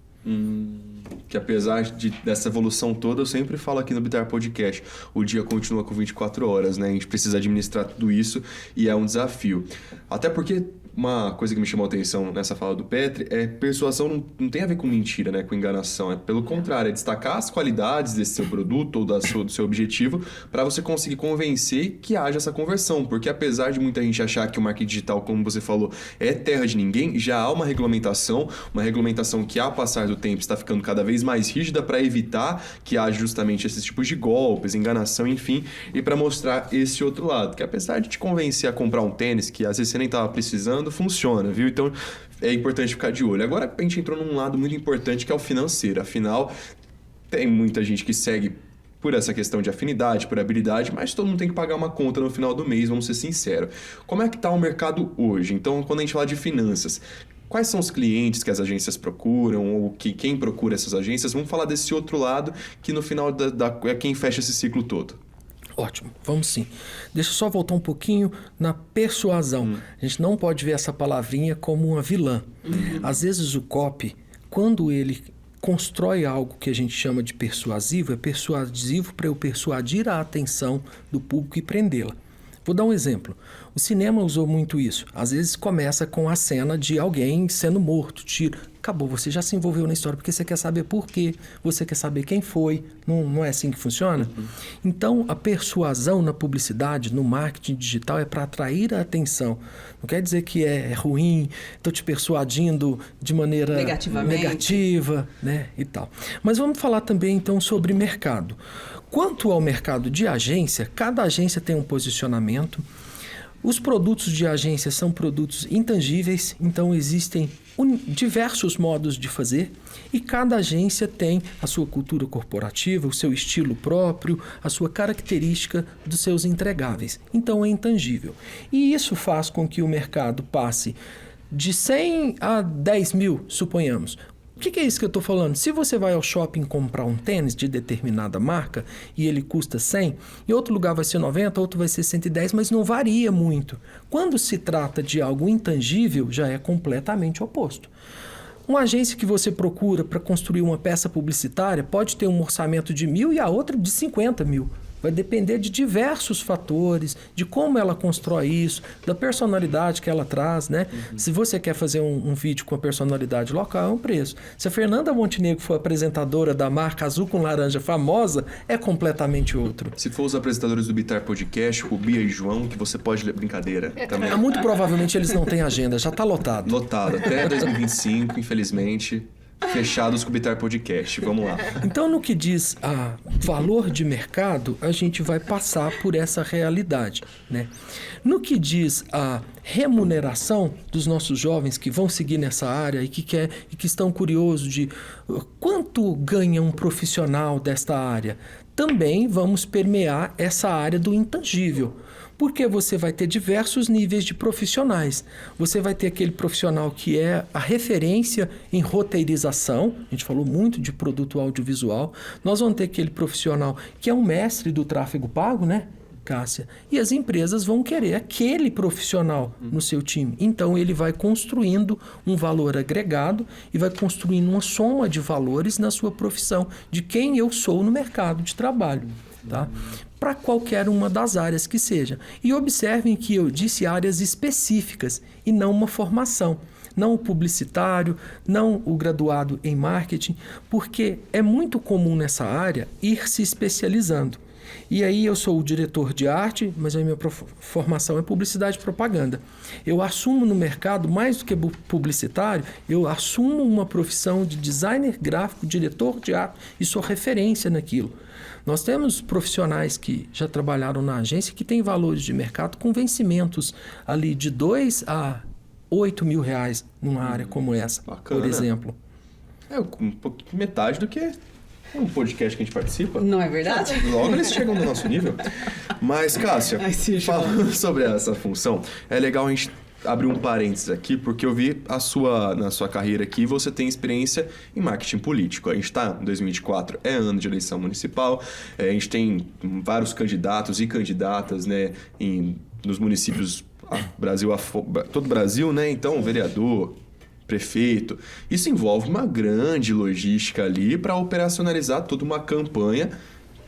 Que apesar dessa evolução toda, eu sempre falo aqui no Bitar Podcast, o dia continua com 24 horas, né? A gente precisa administrar tudo isso e é um desafio. Até porque uma coisa que me chamou a atenção nessa fala do Petri é persuasão não tem a ver com mentira, né? Com enganação. É pelo contrário, é destacar as qualidades desse seu produto ou do seu objetivo para você conseguir convencer que haja essa conversão. Porque apesar de muita gente achar que o marketing digital, como você falou, é terra de ninguém, já há uma regulamentação que ao passar do tempo está ficando cada vez mais rígida para evitar que haja justamente esses tipos de golpes, enganação, enfim, e para mostrar esse outro lado, que apesar de te convencer a comprar um tênis que às vezes você nem estava precisando, funciona, viu? Então é importante ficar de olho. Agora a gente entrou num lado muito importante que é o financeiro. Afinal, tem muita gente que segue por essa questão de afinidade, por habilidade, mas todo mundo tem que pagar uma conta no final do mês, vamos ser sinceros. Como é que está o mercado hoje? Então, quando a gente fala de finanças, quais são os clientes que as agências procuram ou quem procura essas agências? Vamos falar desse outro lado que no final é quem fecha esse ciclo todo. Ótimo, vamos sim. Deixa eu só voltar um pouquinho na persuasão. A gente não pode ver essa palavrinha como uma vilã. Às vezes o copy, quando ele constrói algo que a gente chama de persuasivo, é persuasivo para eu persuadir a atenção do público e prendê-la. Vou dar um exemplo. O cinema usou muito isso. Às vezes começa com a cena de alguém sendo morto, tiro. Acabou, você já se envolveu na história porque você quer saber por quê, você quer saber quem foi. Não é assim que funciona? Então, a persuasão na publicidade, no marketing digital, é para atrair a atenção. Não quer dizer que é ruim, estou te persuadindo de maneira negativa, né, e tal. Mas vamos falar também, então, sobre mercado. Quanto ao mercado de agência, cada agência tem um posicionamento. Os produtos de agência são produtos intangíveis, então existem diversos modos de fazer e cada agência tem a sua cultura corporativa, o seu estilo próprio, a sua característica dos seus entregáveis. Então é intangível. E isso faz com que o mercado passe de 100 a 10 mil, suponhamos. O que é isso que eu estou falando? Se você vai ao shopping comprar um tênis de determinada marca e ele custa 100, em outro lugar vai ser 90, outro vai ser 110, mas não varia muito. Quando se trata de algo intangível, já é completamente oposto. Uma agência que você procura para construir uma peça publicitária pode ter um orçamento de 1.000 e a outra de 50 mil. Vai depender de diversos fatores, de como ela constrói isso, da personalidade que ela traz, né? Se você quer fazer um vídeo com a personalidade local, é um preço. Se a Fernanda Montenegro for apresentadora da marca Azul com Laranja famosa, é completamente outro. Se for os apresentadores do Bitar Podcast, Rubia e João, que você pode ler brincadeira também. Muito provavelmente eles não têm agenda, já está lotado. Lotado, até 2025, infelizmente. Fechados com o Bitar Podcast. Vamos lá. Então, no que diz a valor de mercado, a gente vai passar por essa realidade, né? No que diz a remuneração dos nossos jovens que vão seguir nessa área e que estão curiosos de quanto ganha um profissional desta área, também vamos permear essa área do intangível. Porque você vai ter diversos níveis de profissionais. Você vai ter aquele profissional que é a referência em roteirização. A gente falou muito de produto audiovisual. Nós vamos ter aquele profissional que é um mestre do tráfego pago, né, Cássia? E as empresas vão querer aquele profissional no seu time. Então, ele vai construindo um valor agregado e vai construindo uma soma de valores na sua profissão, de quem eu sou no mercado de trabalho. Tá? Para qualquer uma das áreas que seja. E observem que eu disse áreas específicas e não uma formação. Não o publicitário, não o graduado em marketing, porque é muito comum nessa área ir se especializando. E aí eu sou o diretor de arte, mas a minha formação é publicidade e propaganda. Eu assumo no mercado, mais do que publicitário, eu assumo uma profissão de designer gráfico, diretor de arte e sou referência naquilo. Nós temos profissionais que já trabalharam na agência que têm valores de mercado com vencimentos ali de 2 a 8 mil reais numa área como essa, Bacana. por exemplo. É um pouquinho metade do que um podcast que a gente participa. Não é verdade? Logo eles chegam no nosso nível. Mas, Cássia, falando sobre essa função, é legal a gente abrir um parênteses aqui, porque eu vi na sua carreira aqui, você tem experiência em marketing político. A gente está em 2024, é ano de eleição municipal, a gente tem vários candidatos e candidatas, né, nos municípios todo o Brasil, né? Então, vereador, prefeito. Isso envolve uma grande logística ali para operacionalizar toda uma campanha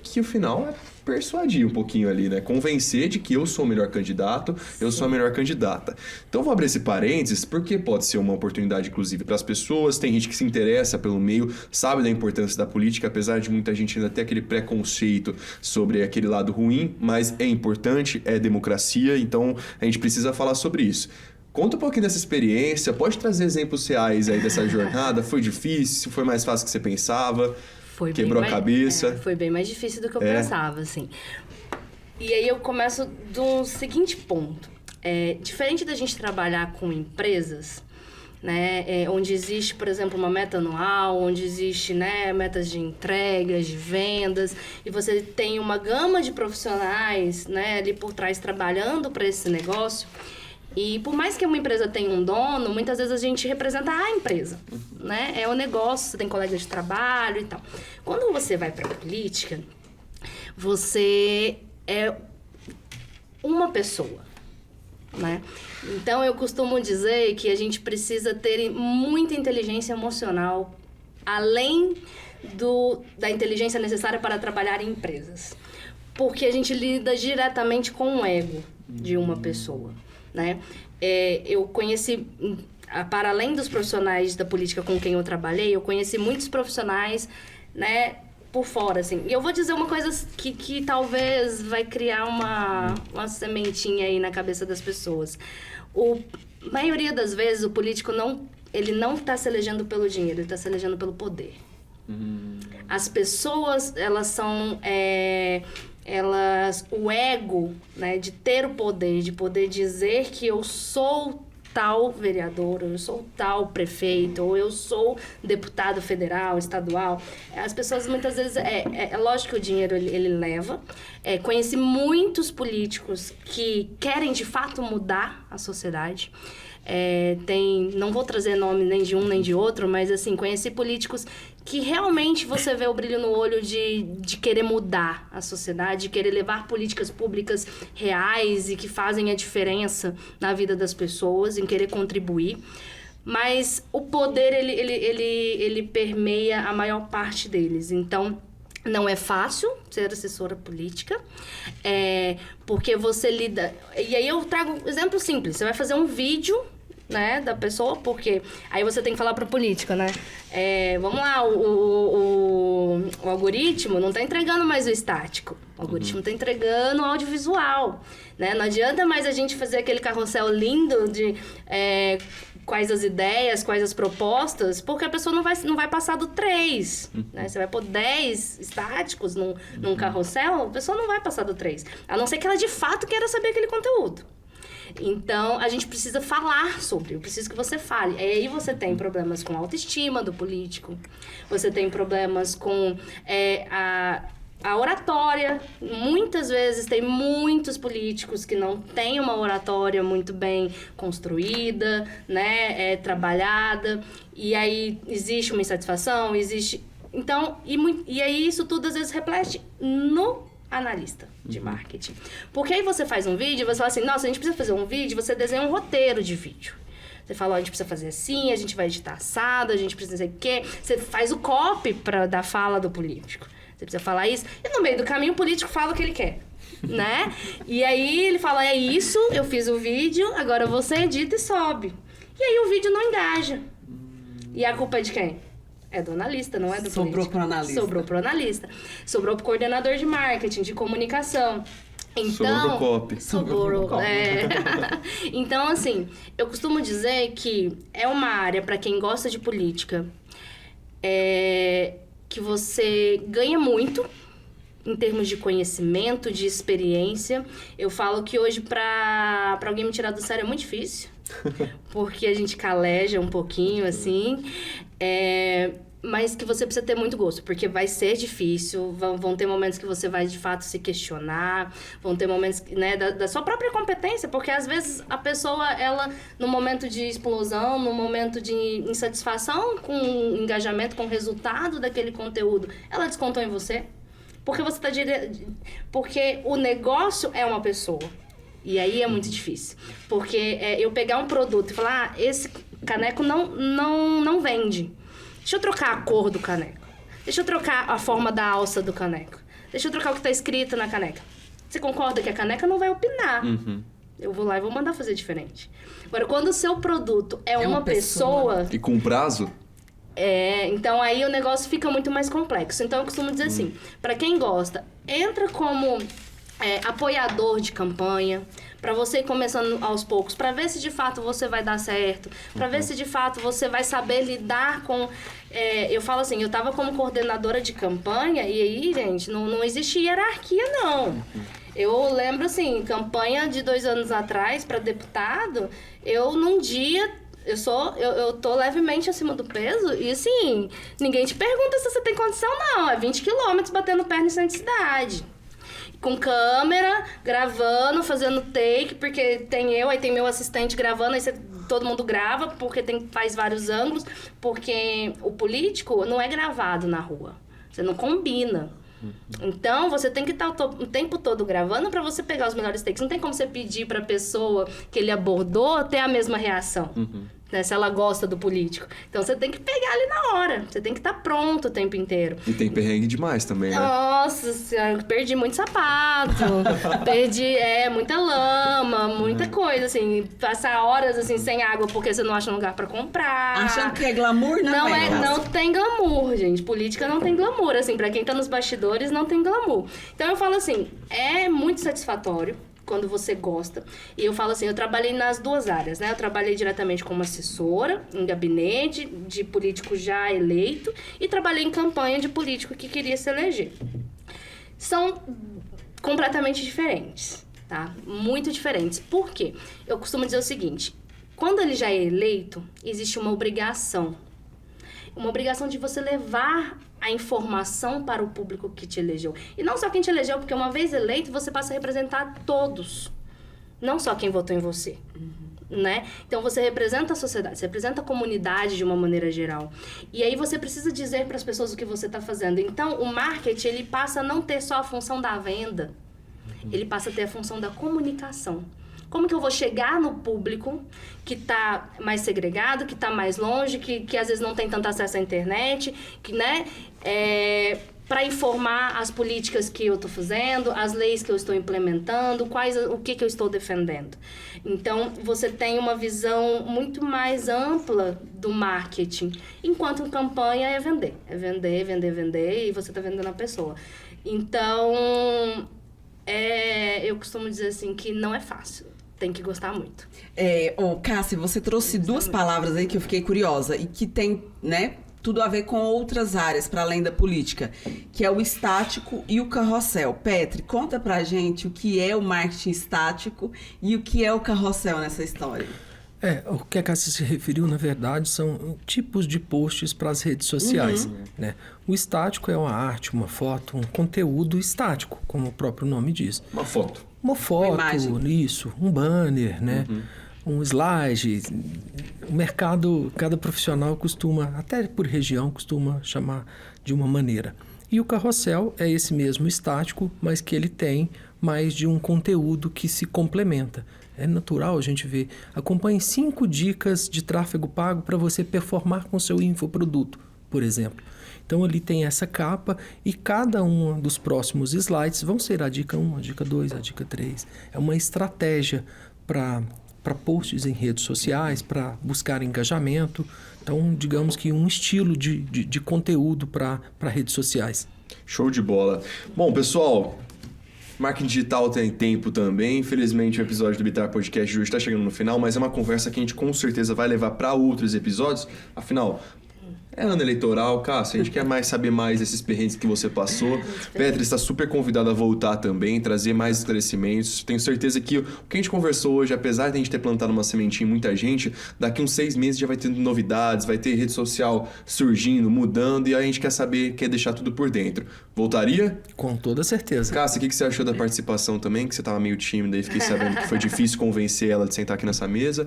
que, no final, é persuadir um pouquinho ali, né? Convencer de que eu sou o melhor candidato, eu sou a melhor candidata. Então, vou abrir esse parênteses, porque pode ser uma oportunidade, inclusive, para as pessoas. Tem gente que se interessa pelo meio, sabe da importância da política, apesar de muita gente ainda ter aquele preconceito sobre aquele lado ruim, mas é importante, é democracia, então a gente precisa falar sobre isso. Conta um pouquinho dessa experiência, pode trazer exemplos reais aí dessa jornada? Foi difícil? Foi mais fácil do que você pensava? Quebrou a cabeça? Foi bem mais difícil do que eu pensava, assim. E aí eu começo do seguinte ponto. Diferente da gente trabalhar com empresas, né, onde existe, por exemplo, uma meta anual, onde existe, né, metas de entregas, de vendas, e você tem uma gama de profissionais, né, ali por trás trabalhando para esse negócio. E por mais que uma empresa tenha um dono, muitas vezes a gente representa a empresa, né? É o negócio, você tem colegas de trabalho e tal. Quando você vai para a política, você é uma pessoa, né? Então, eu costumo dizer que a gente precisa ter muita inteligência emocional, além da inteligência necessária para trabalhar em empresas. Porque a gente lida diretamente com o ego de uma pessoa, né? Eu conheci, para além dos profissionais da política com quem eu trabalhei, eu conheci muitos profissionais, né, por fora, assim. E eu vou dizer uma coisa que talvez vai criar uma sementinha aí na cabeça das pessoas. A maioria das vezes, o político ele não está se elegendo pelo dinheiro, ele está se elegendo pelo poder. As pessoas, elas são... o ego, né, de ter o poder, de poder dizer que eu sou tal vereador, ou eu sou tal prefeito, ou eu sou deputado federal, estadual. As pessoas muitas vezes... É lógico que o dinheiro ele leva. Conheci muitos políticos que querem de fato mudar a sociedade. Não vou trazer nome nem de um nem de outro, mas assim, conheci políticos que realmente você vê o brilho no olho de querer mudar a sociedade, de querer levar políticas públicas reais e que fazem a diferença na vida das pessoas, em querer contribuir. Mas o poder, ele permeia a maior parte deles. Então, não é fácil ser assessora política, porque você lida... E aí eu trago um exemplo simples. Você vai fazer um vídeo, né, da pessoa, porque aí você tem que falar para política, né? Vamos lá, o algoritmo não está entregando mais o estático. O algoritmo está entregando o audiovisual, né? Não adianta mais a gente fazer aquele carrossel lindo de quais as ideias, quais as propostas, porque a pessoa não vai passar do 3, né? Você vai pôr 10 estáticos num carrossel, a pessoa não vai passar do 3. A não ser que ela de fato queira saber aquele conteúdo. Então, a gente precisa falar sobre, eu preciso que você fale. Aí você tem problemas com a autoestima do político, você tem problemas com a oratória. Muitas vezes tem muitos políticos que não têm uma oratória muito bem construída, né, trabalhada, e aí existe uma insatisfação, existe... Então, e aí isso tudo às vezes reflete no analista de marketing. Porque aí você faz um vídeo e você fala assim, nossa, a gente precisa fazer um vídeo, você desenha um roteiro de vídeo. Você fala, a gente precisa fazer assim, a gente vai editar assado, a gente precisa o quê? Você faz o copy da fala do político. Você precisa falar isso. E no meio do caminho o político fala o que ele quer, né? E aí ele fala, é isso, eu fiz o vídeo, agora você edita e sobe. E aí o vídeo não engaja. E a culpa é de quem? É do analista, não é do político. Sobrou pro analista. Sobrou pro analista. Sobrou pro coordenador de marketing, de comunicação. Então, sobrou pro copy. Sobrou. Então, assim, eu costumo dizer que é uma área para quem gosta de política, que você ganha muito em termos de conhecimento, de experiência. Eu falo que hoje, para alguém me tirar do sério, é muito difícil. Porque a gente caleja um pouquinho, assim. Mas que você precisa ter muito gosto, porque vai ser difícil, vão ter momentos que você vai, de fato, se questionar, vão ter momentos, né, da sua própria competência, porque, às vezes, a pessoa, ela, no momento de explosão, no momento de insatisfação com o engajamento, com o resultado daquele conteúdo, ela descontou em você, porque você tá porque o negócio é uma pessoa. E aí é muito difícil. Porque eu pegar um produto e falar, esse caneco não vende. Deixa eu trocar a cor do caneco. Deixa eu trocar a forma da alça do caneco. Deixa eu trocar o que está escrito na caneca. Você concorda que a caneca não vai opinar? Eu vou lá e vou mandar fazer diferente. Agora, quando o seu produto é uma pessoa... E com prazo? Então aí o negócio fica muito mais complexo. Então eu costumo dizer assim, para quem gosta, entra como apoiador de campanha, para você ir começando aos poucos, para ver se de fato você vai dar certo, para ver se de fato você vai saber lidar com... eu falo assim, eu tava como coordenadora de campanha e aí, gente, não existe hierarquia, não. Eu lembro, assim, campanha de 2 anos atrás para deputado, eu num dia... Eu tô levemente acima do peso e, assim, ninguém te pergunta se você tem condição, não. É 20 quilômetros batendo perna no centro de cidade. Com câmera, gravando, fazendo take, porque tem eu, aí tem meu assistente gravando, aí todo mundo grava, porque faz vários ângulos, porque o político não é gravado na rua. Você não combina. Então, você tem que estar o tempo todo gravando para você pegar os melhores takes. Não tem como você pedir para a pessoa que ele abordou ter a mesma reação. Né, se ela gosta do político. Então, você tem que pegar ali na hora. Você tem que estar pronto o tempo inteiro. E tem perrengue demais também, né? Nossa senhora, perdi muito sapato. Perdi, muita lama, muita coisa, assim. Passar horas, assim, sem água porque você não acha um lugar pra comprar. Achando que é glamour, não é. Não tem glamour, gente. Política não tem glamour, assim. Pra quem tá nos bastidores, não tem glamour. Então, eu falo assim, é muito satisfatório quando você gosta. E eu falo assim, eu trabalhei nas duas áreas, né? Eu trabalhei diretamente como assessora, em gabinete de político já eleito, e trabalhei em campanha de político que queria se eleger. São completamente diferentes, tá? Muito diferentes. Por quê? Eu costumo dizer o seguinte, quando ele já é eleito, existe uma obrigação de você levar a informação para o público que te elegeu. E não só quem te elegeu, porque uma vez eleito, você passa a representar todos. Não só quem votou em você. Né? Então, você representa a sociedade, você representa a comunidade de uma maneira geral. E aí, você precisa dizer para as pessoas o que você está fazendo. Então, o marketing, ele passa a não ter só a função da venda. Ele passa a ter a função da comunicação. Como que eu vou chegar no público que está mais segregado, que está mais longe, que às vezes não tem tanto acesso à internet, que, né, para informar as políticas que eu estou fazendo, as leis que eu estou implementando, o que eu estou defendendo. Então, você tem uma visão muito mais ampla do marketing, enquanto campanha é vender. É vender, vender, vender, e você está vendendo a pessoa. Então, eu costumo dizer assim que não é fácil. Tem que gostar muito. Cássia, você trouxe duas palavras aí que eu fiquei curiosa e que tem, né, tudo a ver com outras áreas, para além da política, que é o estático e o carrossel. Petri, conta pra gente o que é o marketing estático e o que é o carrossel nessa história. O que a Cássia se referiu, na verdade, são tipos de posts para as redes sociais. Né? O estático é uma arte, uma foto, um conteúdo estático, como o próprio nome diz. Uma foto. Uma foto, isso, um banner, né? Um slide. O mercado, cada profissional costuma, até por região, costuma chamar de uma maneira. E o carrossel é esse mesmo estático, mas que ele tem mais de um conteúdo que se complementa. É natural a gente ver. Acompanhe 5 dicas de tráfego pago para você performar com seu infoproduto, por exemplo. Então, ali tem essa capa e cada um dos próximos slides vão ser a dica 1, a dica 2, a dica 3. É uma estratégia para posts em redes sociais, para buscar engajamento. Então, digamos que um estilo de conteúdo para redes sociais. Show de bola. Bom, pessoal, marketing digital tem tempo também. Infelizmente, o episódio do Bitar Podcast de hoje está chegando no final, mas é uma conversa que a gente com certeza vai levar para outros episódios. Afinal, é ano eleitoral, Cássia, a gente quer saber mais desses perrengues que você passou. Petri está super convidada a voltar também, trazer mais esclarecimentos. Tenho certeza que o que a gente conversou hoje, apesar de a gente ter plantado uma sementinha em muita gente, daqui uns 6 meses já vai ter novidades, vai ter rede social surgindo, mudando, e a gente quer deixar tudo por dentro. Voltaria? Com toda certeza. Cássia, o que você achou da participação também? Que você estava meio tímida e fiquei sabendo que foi difícil convencer ela de sentar aqui nessa mesa.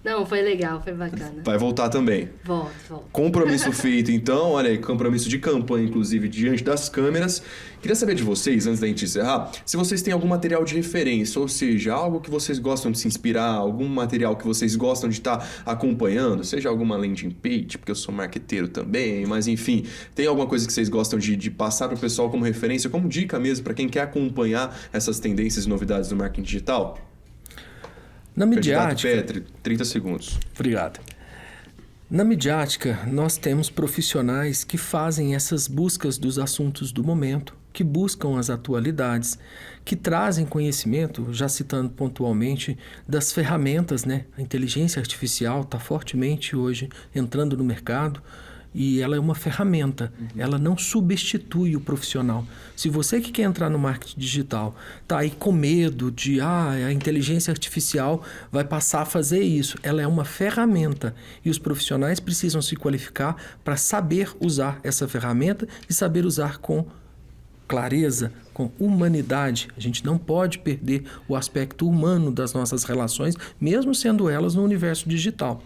Não, foi legal, foi bacana. Vai voltar também. Volto. Compromisso feito, então. Olha aí, compromisso de campanha, inclusive, diante das câmeras. Queria saber de vocês, antes da gente encerrar, se vocês têm algum material de referência, ou seja, algo que vocês gostam de se inspirar, algum material que vocês gostam de estar acompanhando, seja alguma landing page, porque eu sou marqueteiro também, mas enfim, tem alguma coisa que vocês gostam de passar para o pessoal como referência, como dica mesmo, para quem quer acompanhar essas tendências e novidades do marketing digital? Na midiática... Petri, 30 segundos. Obrigado. Na midiática, nós temos profissionais que fazem essas buscas dos assuntos do momento, que buscam as atualidades, que trazem conhecimento, já citando pontualmente, das ferramentas, né? A inteligência artificial está fortemente hoje entrando no mercado, e ela é uma ferramenta, ela não substitui o profissional. Se você que quer entrar no marketing digital está aí com medo de a inteligência artificial vai passar a fazer isso, ela é uma ferramenta e os profissionais precisam se qualificar para saber usar essa ferramenta e saber usar com clareza, com humanidade. A gente não pode perder o aspecto humano das nossas relações, mesmo sendo elas no universo digital.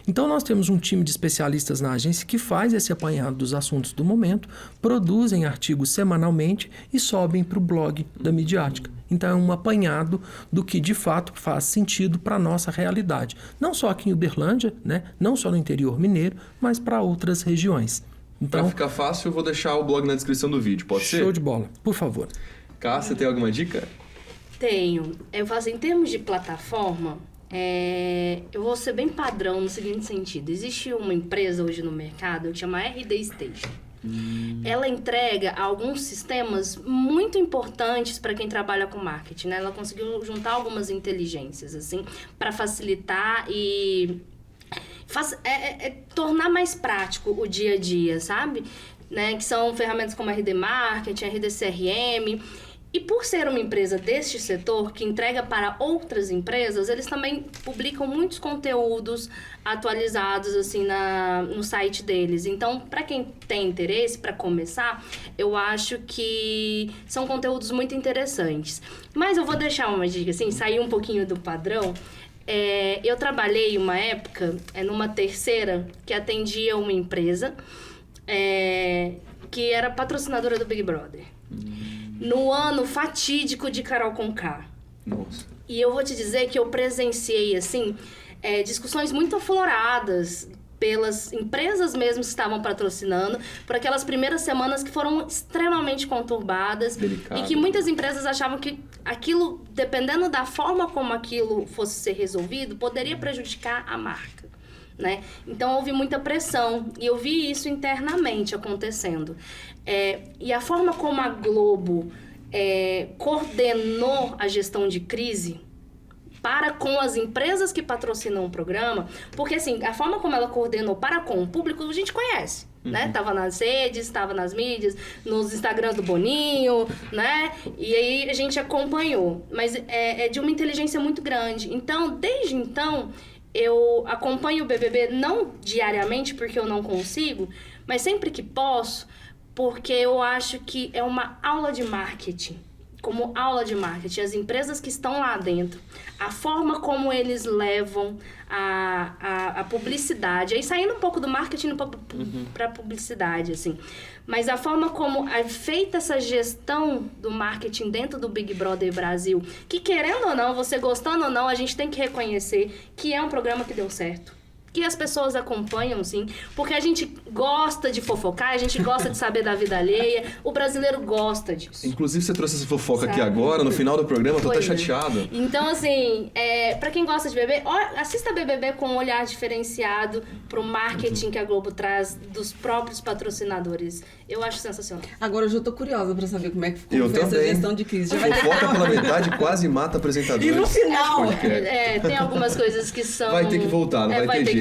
Então, nós temos um time de especialistas na agência que faz esse apanhado dos assuntos do momento, produzem artigos semanalmente e sobem para o blog da Midiática. Então, é um apanhado do que, de fato, faz sentido para a nossa realidade. Não só aqui em Uberlândia, né? Não só no interior mineiro, mas para outras regiões. Então, para ficar fácil, eu vou deixar o blog na descrição do vídeo, pode ser? Show de bola, por favor. Cássia, tem alguma dica? Tenho. Eu falo assim, em termos de plataforma, eu vou ser bem padrão no seguinte sentido. Existe uma empresa hoje no mercado que chama RD Station. Ela entrega alguns sistemas muito importantes para quem trabalha com marketing, né? Ela conseguiu juntar algumas inteligências, assim, para facilitar e tornar mais prático o dia a dia, sabe? Né? Que são ferramentas como RD Marketing, RD CRM. E por ser uma empresa deste setor, que entrega para outras empresas, eles também publicam muitos conteúdos atualizados assim, no site deles. Então, para quem tem interesse, para começar, eu acho que são conteúdos muito interessantes. Mas eu vou deixar uma dica, assim, sair um pouquinho do padrão. Eu trabalhei uma época numa terceira que atendia uma empresa que era patrocinadora do Big Brother. No ano fatídico de Carol Conká. Nossa. E eu vou te dizer que eu presenciei, assim, discussões muito afloradas pelas empresas mesmo que estavam patrocinando, por aquelas primeiras semanas que foram extremamente conturbadas. Delicado. E que muitas empresas achavam que aquilo, dependendo da forma como aquilo fosse ser resolvido, poderia prejudicar a marca, né? Então, houve muita pressão e eu vi isso internamente acontecendo. E a forma como a Globo coordenou a gestão de crise para com as empresas que patrocinam o programa, porque assim, a forma como ela coordenou para com o público, a gente conhece, né? Tava nas redes, tava nas mídias, nos Instagrams do Boninho, né? E aí a gente acompanhou, mas é de uma inteligência muito grande. Então, desde então, eu acompanho o BBB não diariamente, porque eu não consigo, mas sempre que posso, porque eu acho que é uma aula de marketing. Como aula de marketing, as empresas que estão lá dentro, a forma como eles levam a publicidade, aí saindo um pouco do marketing para publicidade, assim, mas a forma como é feita essa gestão do marketing dentro do Big Brother Brasil, que querendo ou não, você gostando ou não, a gente tem que reconhecer que é um programa que deu certo. Que as pessoas acompanham, sim, porque a gente gosta de fofocar, a gente gosta de saber da vida alheia, o brasileiro gosta disso. Inclusive, você trouxe essa fofoca aqui agora, no final do programa, eu tô até chateado. Então, assim, pra quem gosta de BBB, assista BBB com um olhar diferenciado pro marketing que a Globo traz dos próprios patrocinadores. Eu acho sensacional. Agora eu já tô curiosa pra saber como foi também. essa gestão de crise. Já vai Fofoca pela metade quase mata apresentadores. E no final... tem algumas coisas que são... Vai ter que voltar, não vai ter jeito.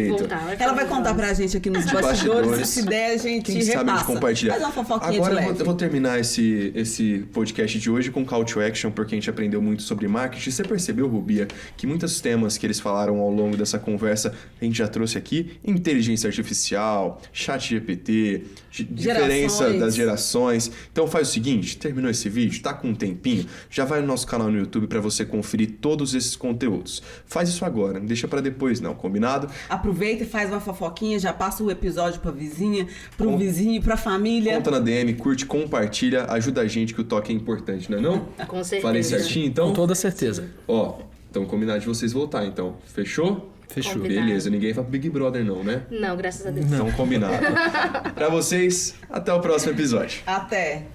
Ela vai contar pra gente aqui nos bastidores. Se der, a gente Quem sabe a gente compartilha. Faz uma fofoquinha agora de leve. eu vou terminar esse podcast de hoje com call to action, porque a gente aprendeu muito sobre marketing. Você percebeu, Rubia, que muitos temas que eles falaram ao longo dessa conversa a gente já trouxe aqui? Inteligência artificial, chat GPT, diferença das gerações. Então faz o seguinte, terminou esse vídeo, tá com um tempinho, já vai no nosso canal no YouTube pra você conferir todos esses conteúdos. Faz isso agora, não deixa pra depois não, combinado? Aproveita e faz uma fofoquinha, já passa o episódio pra vizinha, pro vizinho, pra família. Conta na DM, curte, compartilha, ajuda a gente que o toque é importante, não é não? Com certeza. Falei certinho, então? Com toda certeza. Ó, então combinado de vocês voltar, então. Fechou? Fechou. Combinado. Beleza, ninguém vai pro Big Brother não, né? Não, graças a Deus. Então combinado. Pra vocês, até o próximo episódio. Até!